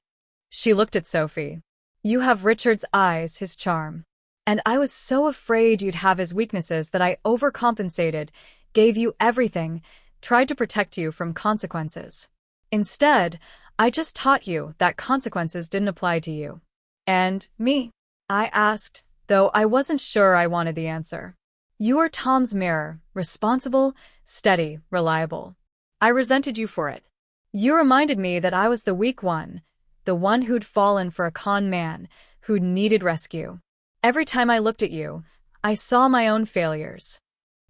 She looked at Sophie. "You have Richard's eyes, his charm. And I was so afraid you'd have his weaknesses that I overcompensated, gave you everything, tried to protect you from consequences. Instead, I just taught you that consequences didn't apply to you." "And me?" I asked, though I wasn't sure I wanted the answer. "You are Tom's mirror, responsible, steady, reliable. I resented you for it. You reminded me that I was the weak one, the one who'd fallen for a con man, who needed rescue. Every time I looked at you, I saw my own failures."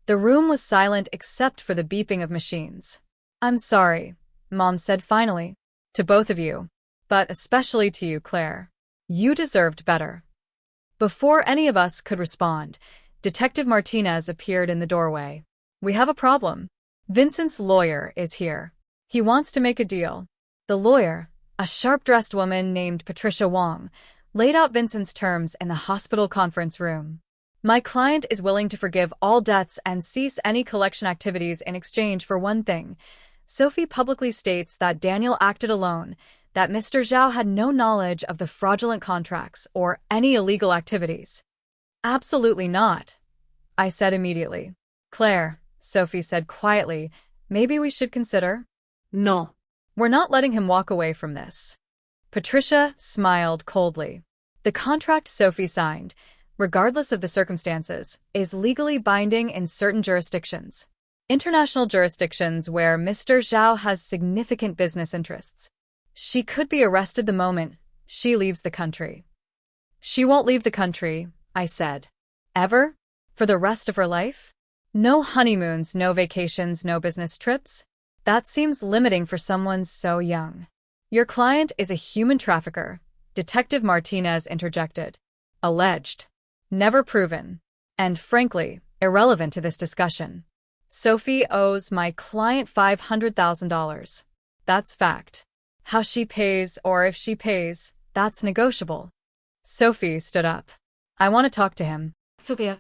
The room was silent except for the beeping of machines. "I'm sorry," Mom said finally. "To both of you. But especially to you, Claire. You deserved better." Before any of us could respond, Detective Martinez appeared in the doorway. "We have a problem. Vincent's lawyer is here. He wants to make a deal." The lawyer, a sharp-dressed woman named Patricia Wong, laid out Vincent's terms in the hospital conference room. "My client is willing to forgive all debts and cease any collection activities in exchange for one thing. Sophie publicly states that Daniel acted alone, that Mr. Zhao had no knowledge of the fraudulent contracts or any illegal activities." "Absolutely not," I said immediately. "Claire," Sophie said quietly, "maybe we should consider." No. "We're not letting him walk away from this." Patricia smiled coldly. "The contract Sophie signed, regardless of the circumstances, is legally binding in certain jurisdictions. International jurisdictions where Mr. Zhao has significant business interests. She could be arrested the moment she leaves the country." "She won't leave the country," I said. "Ever? For the rest of her life? No honeymoons, no vacations, no business trips? That seems limiting for someone so young." "Your client is a human trafficker," Detective Martinez interjected. "Alleged. Never proven. And frankly, irrelevant to this discussion. Sophie owes my client $500,000. That's fact. How she pays, or if she pays, that's negotiable." Sophie stood up. "I want to talk to him." Sophia.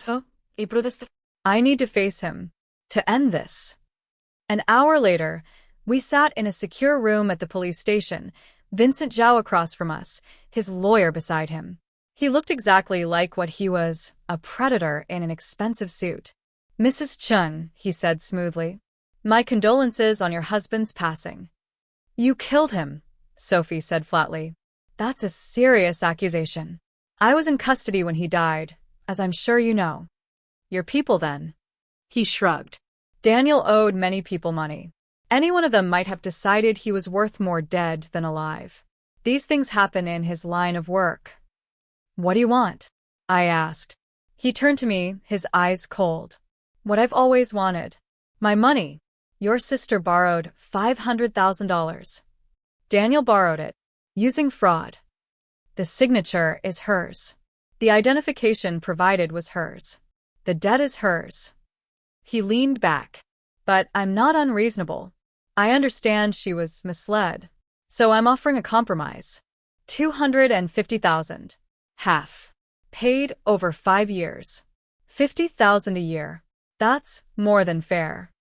Oh, y protest. I need to face him. To end this. An hour later, we sat in a secure room at the police station, Vincent Zhao across from us, his lawyer beside him. He looked exactly like what he was, a predator in an expensive suit. Mrs. Chun, he said smoothly, my condolences on your husband's passing. You killed him, Sophie said flatly. That's a serious accusation. I was in custody when he died, as I'm sure you know. Your people then? He shrugged. Daniel owed many people money. Any one of them might have decided he was worth more dead than alive. These things happen in his line of work. What do you want? I asked. He turned to me, his eyes cold. What I've always wanted. My money. Your sister borrowed $500,000. Daniel borrowed it, using fraud. The signature is hers. The identification provided was hers. The debt is hers. He leaned back. But I'm not unreasonable. I understand she was misled. So I'm offering a compromise. $250,000. Half. Paid over 5 years. $50,000 a year. That's more than fair.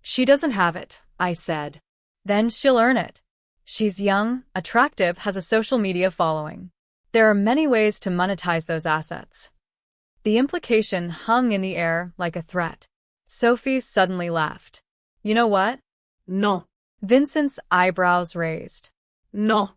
She doesn't have it, I said. Then she'll earn it. She's young, attractive, has a social media following. There are many ways to monetize those assets. The implication hung in the air like a threat. Sophie suddenly laughed. You know what? No. Vincent's eyebrows raised. No.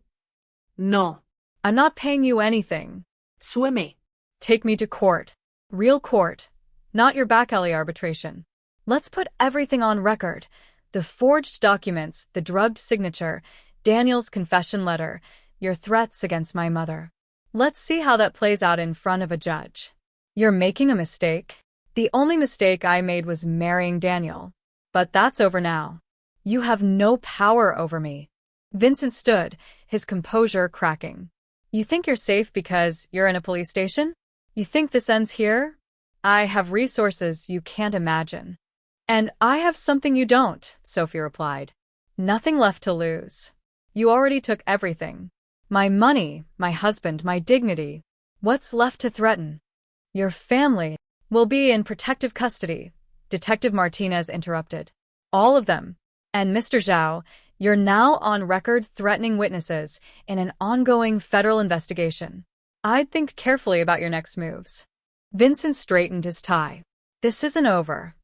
No. I'm not paying you anything. Swimmy. Take me to court. Real court. Not your back alley arbitration. Let's put everything on record. The forged documents, the drugged signature, Daniel's confession letter, your threats against my mother. Let's see how that plays out in front of a judge. You're making a mistake. The only mistake I made was marrying Daniel. But that's over now. You have no power over me. Vincent stood, his composure cracking. You think you're safe because you're in a police station? You think this ends here? I have resources you can't imagine. And I have something you don't, Sophie replied. Nothing left to lose. You already took everything. My money, my husband, my dignity. What's left to threaten? Your family will be in protective custody, Detective Martinez interrupted. All of them. And Mr. Zhao, you're now on record threatening witnesses in an ongoing federal investigation. I'd think carefully about your next moves. Vincent straightened his tie. This isn't over.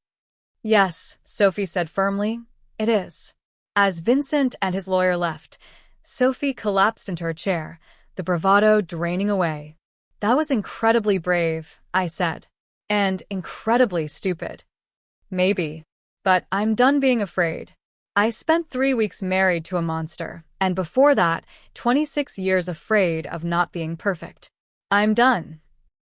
Yes, Sophie said firmly, it is. As Vincent and his lawyer left, Sophie collapsed into her chair, the bravado draining away. That was incredibly brave, I said. And incredibly stupid. Maybe. But I'm done being afraid. I spent 3 weeks married to a monster, and before that, 26 years afraid of not being perfect. I'm done.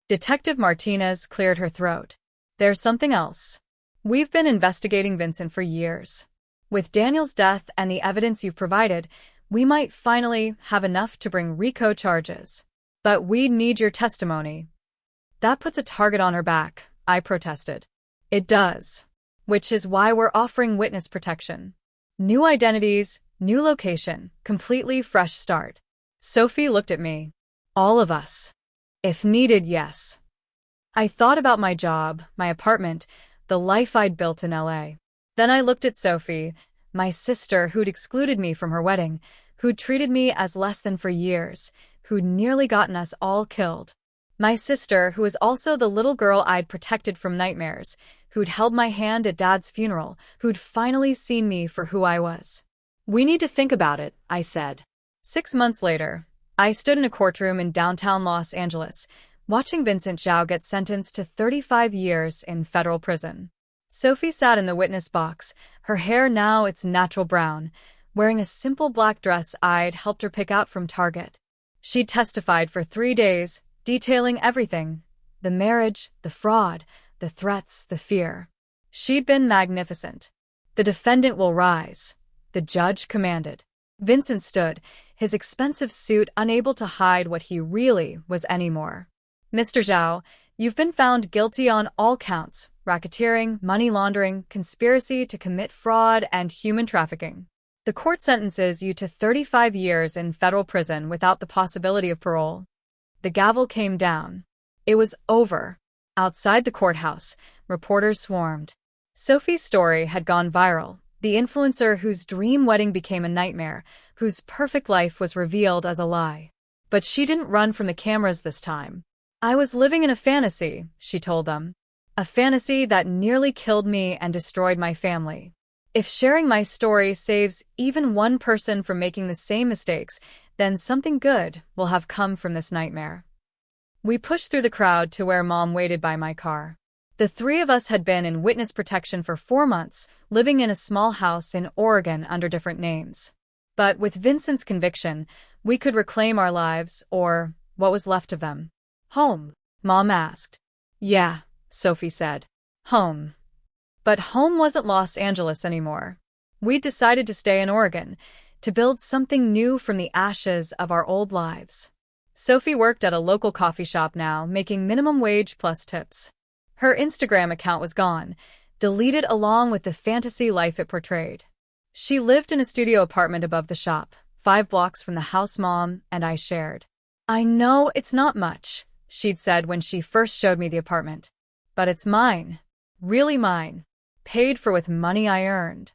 Detective Martinez cleared her throat. There's something else. We've been investigating Vincent for years. With Daniel's death and the evidence you've provided, we might finally have enough to bring RICO charges. But we need your testimony. That puts a target on her back, I protested. It does. Which is why we're offering witness protection. New identities, new location, completely fresh start. Sophie looked at me. All of us. If needed, yes. I thought about my job, my apartment, the life I'd built in LA. Then I looked at Sophie, my sister who'd excluded me from her wedding, who'd treated me as less than for years, who'd nearly gotten us all killed. My sister, who was also the little girl I'd protected from nightmares, who'd held my hand at Dad's funeral, who'd finally seen me for who I was. We need to think about it, I said. 6 months later, I stood in a courtroom in downtown Los Angeles, watching Vincent Zhao get sentenced to 35 years in federal prison. Sophie sat in the witness box, her hair now its natural brown, wearing a simple black dress I'd helped her pick out from Target. She'd testified for 3 days, detailing everything. The marriage, the fraud, the threats, the fear. She'd been magnificent. The defendant will rise, the judge commanded. Vincent stood, his expensive suit unable to hide what he really was anymore. Mr. Zhao, you've been found guilty on all counts: racketeering, money laundering, conspiracy to commit fraud, and human trafficking. The court sentences you to 35 years in federal prison without the possibility of parole. The gavel came down. It was over. Outside the courthouse, reporters swarmed. Sophie's story had gone viral. The influencer whose dream wedding became a nightmare, whose perfect life was revealed as a lie. But she didn't run from the cameras this time. I was living in a fantasy, she told them. A fantasy that nearly killed me and destroyed my family. If sharing my story saves even one person from making the same mistakes, then something good will have come from this nightmare. We pushed through the crowd to where Mom waited by my car. The three of us had been in witness protection for 4 months, living in a small house in Oregon under different names. But with Vincent's conviction, we could reclaim our lives, or what was left of them. Home? Mom asked. Yeah, Sophie said. Home. But home wasn't Los Angeles anymore. We'd decided to stay in Oregon, to build something new from the ashes of our old lives. Sophie worked at a local coffee shop now, making minimum wage plus tips. Her Instagram account was gone, deleted along with the fantasy life it portrayed. She lived in a studio apartment above the shop, 5 blocks from the house Mom and I shared. I know it's not much, she'd said when she first showed me the apartment. But it's mine. Really mine. Paid for with money I earned.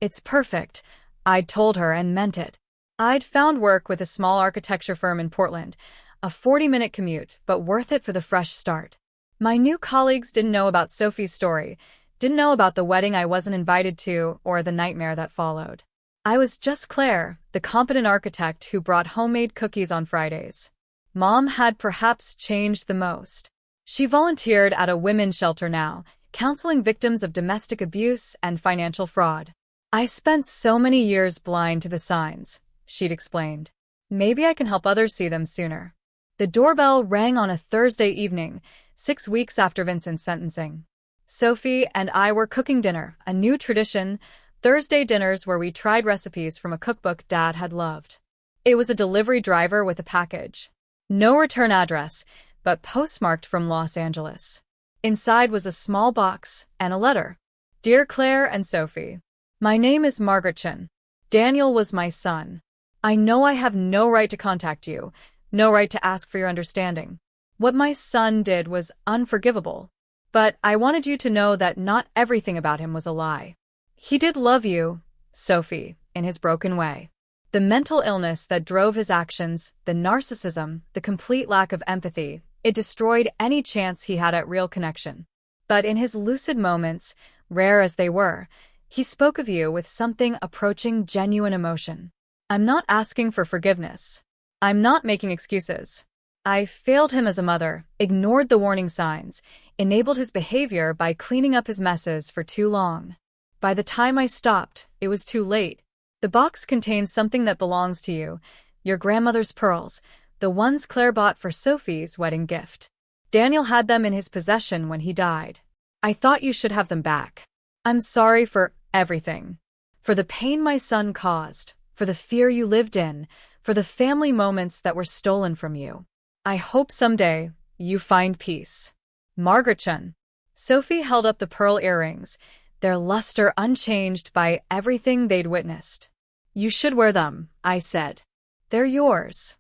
It's perfect, I'd told her and meant it. I'd found work with a small architecture firm in Portland, a 40-minute commute, but worth it for the fresh start. My new colleagues didn't know about Sophie's story, didn't know about the wedding I wasn't invited to or the nightmare that followed. I was just Claire, the competent architect who brought homemade cookies on Fridays. Mom had perhaps changed the most. She volunteered at a women's shelter now, counseling victims of domestic abuse and financial fraud. I spent so many years blind to the signs, she'd explained. Maybe I can help others see them sooner. The doorbell rang on a Thursday evening, 6 weeks after Vincent's sentencing. Sophie and I were cooking dinner, a new tradition, Thursday dinners where we tried recipes from a cookbook Dad had loved. It was a delivery driver with a package. No return address, but postmarked from Los Angeles. Inside was a small box and a letter. Dear Claire and Sophie, my name is Margaretchen. Daniel was my son. I know I have no right to contact you, no right to ask for your understanding. What my son did was unforgivable. But I wanted you to know that not everything about him was a lie. He did love you, Sophie, in his broken way. The mental illness that drove his actions, the narcissism, the complete lack of empathy, it destroyed any chance he had at real connection. But in his lucid moments, rare as they were, he spoke of you with something approaching genuine emotion. I'm not asking for forgiveness. I'm not making excuses. I failed him as a mother, ignored the warning signs, enabled his behavior by cleaning up his messes for too long. By the time I stopped, it was too late. The box contains something that belongs to you, your grandmother's pearls, the ones Claire bought for Sophie's wedding gift. Daniel had them in his possession when he died. I thought you should have them back. I'm sorry for everything. For the pain my son caused, for the fear you lived in, for the family moments that were stolen from you. I hope someday you find peace. Margaretchen. Sophie held up the pearl earrings, their luster unchanged by everything they'd witnessed. You should wear them, I said. They're yours.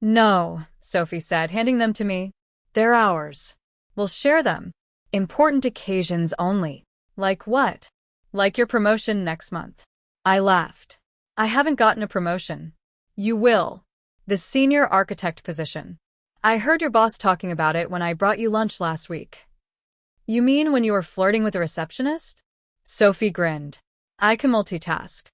No, Sophie said, handing them to me. They're ours. We'll share them. Important occasions only. Like what? Like your promotion next month. I laughed. I haven't gotten a promotion. You will. The senior architect position. I heard your boss talking about it when I brought you lunch last week. You mean when you were flirting with a receptionist? Sophie grinned. I can multitask.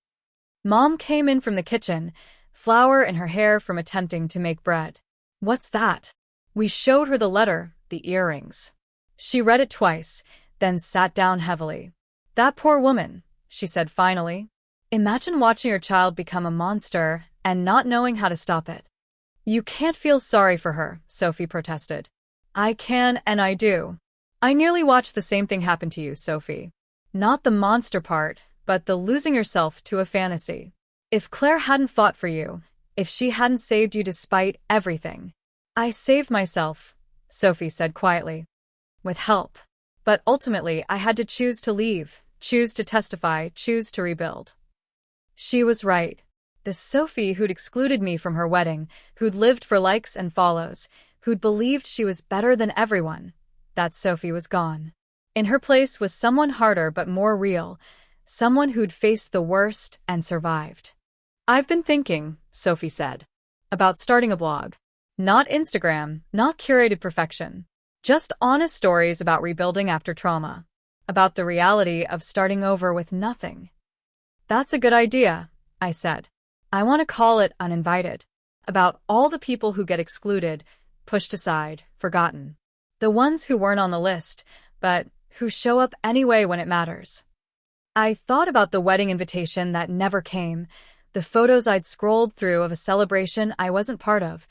Mom came in from the kitchen, flour in her hair from attempting to make bread. What's that? We showed her the letter, the earrings. She read it twice, then sat down heavily. That poor woman, she said finally. Imagine watching your child become a monster and not knowing how to stop it. You can't feel sorry for her, Sophie protested. I can and I do. I nearly watched the same thing happen to you, Sophie. Not the monster part, but the losing yourself to a fantasy. If Claire hadn't fought for you, if she hadn't saved you despite everything. I saved myself, Sophie said quietly. With help. But ultimately I had to choose to leave, choose to testify, choose to rebuild. She was right. The Sophie who'd excluded me from her wedding, who'd lived for likes and follows, who'd believed she was better than everyone, that Sophie was gone. In her place was someone harder but more real, someone who'd faced the worst and survived. "I've been thinking," Sophie said, "about starting a blog. Not Instagram, not curated perfection. Just honest stories about rebuilding after trauma. About the reality of starting over with nothing." "That's a good idea," I said. "I want to call it Uninvited. About all the people who get excluded, pushed aside, forgotten. The ones who weren't on the list, but who show up anyway when it matters." I thought about the wedding invitation that never came, the photos I'd scrolled through of a celebration I wasn't part of,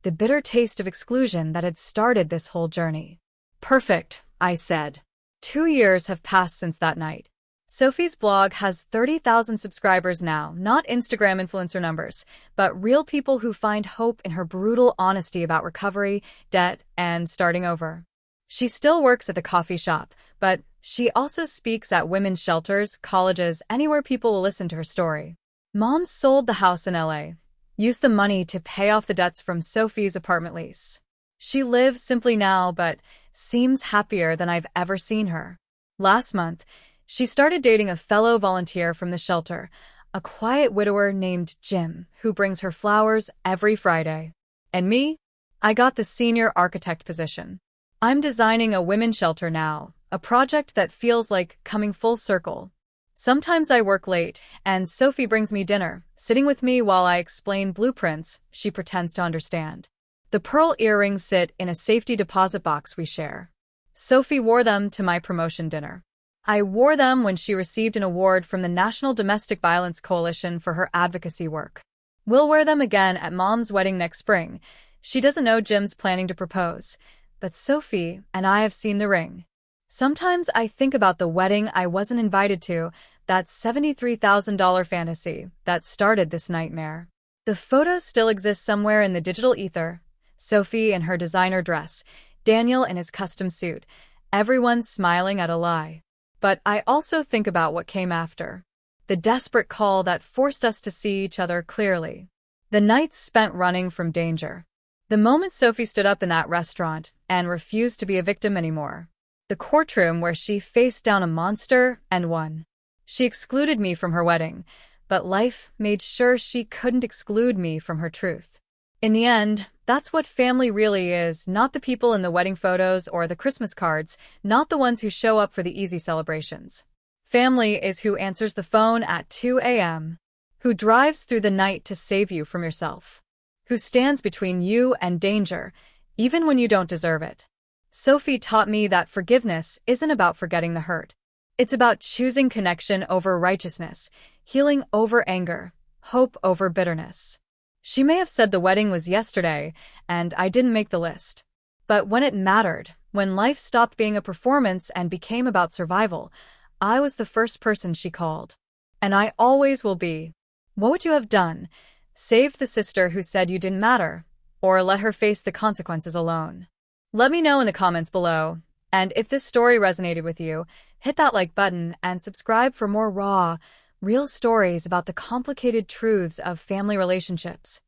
the bitter taste of exclusion that had started this whole journey. "Perfect," I said. 2 years have passed since that night. Sophie's blog has 30,000 subscribers now, not Instagram influencer numbers, but real people who find hope in her brutal honesty about recovery, debt, and starting over. She still works at the coffee shop, but she also speaks at women's shelters, colleges, anywhere people will listen to her story. Mom sold the house in LA, used the money to pay off the debts from Sophie's apartment lease. She lives simply now, but seems happier than I've ever seen her. Last month, she started dating a fellow volunteer from the shelter, a quiet widower named Jim, who brings her flowers every Friday. And me? I got the senior architect position. I'm designing a women's shelter now, a project that feels like coming full circle. Sometimes I work late, and Sophie brings me dinner, sitting with me while I explain blueprints she pretends to understand. The pearl earrings sit in a safety deposit box we share. Sophie wore them to my promotion dinner. I wore them when she received an award from the National Domestic Violence Coalition for her advocacy work. We'll wear them again at Mom's wedding next spring. She doesn't know Jim's planning to propose, but Sophie and I have seen the ring. Sometimes I think about the wedding I wasn't invited to, that $73,000 fantasy that started this nightmare. The photos still exist somewhere in the digital ether. Sophie in her designer dress, Daniel in his custom suit, everyone smiling at a lie. But I also think about what came after. The desperate call that forced us to see each other clearly. The nights spent running from danger. The moment Sophie stood up in that restaurant and refused to be a victim anymore. The courtroom where she faced down a monster and won. She excluded me from her wedding, but life made sure she couldn't exclude me from her truth. In the end, that's what family really is, not the people in the wedding photos or the Christmas cards, not the ones who show up for the easy celebrations. Family is who answers the phone at 2 a.m., who drives through the night to save you from yourself, who stands between you and danger, even when you don't deserve it. Sophie taught me that forgiveness isn't about forgetting the hurt. It's about choosing connection over righteousness, healing over anger, hope over bitterness. She may have said the wedding was yesterday, and I didn't make the list. But when it mattered, when life stopped being a performance and became about survival, I was the first person she called. And I always will be. What would you have done? Saved the sister who said you didn't matter, or let her face the consequences alone? Let me know in the comments below. And if this story resonated with you, hit that like button and subscribe for more raw, real stories about the complicated truths of family relationships.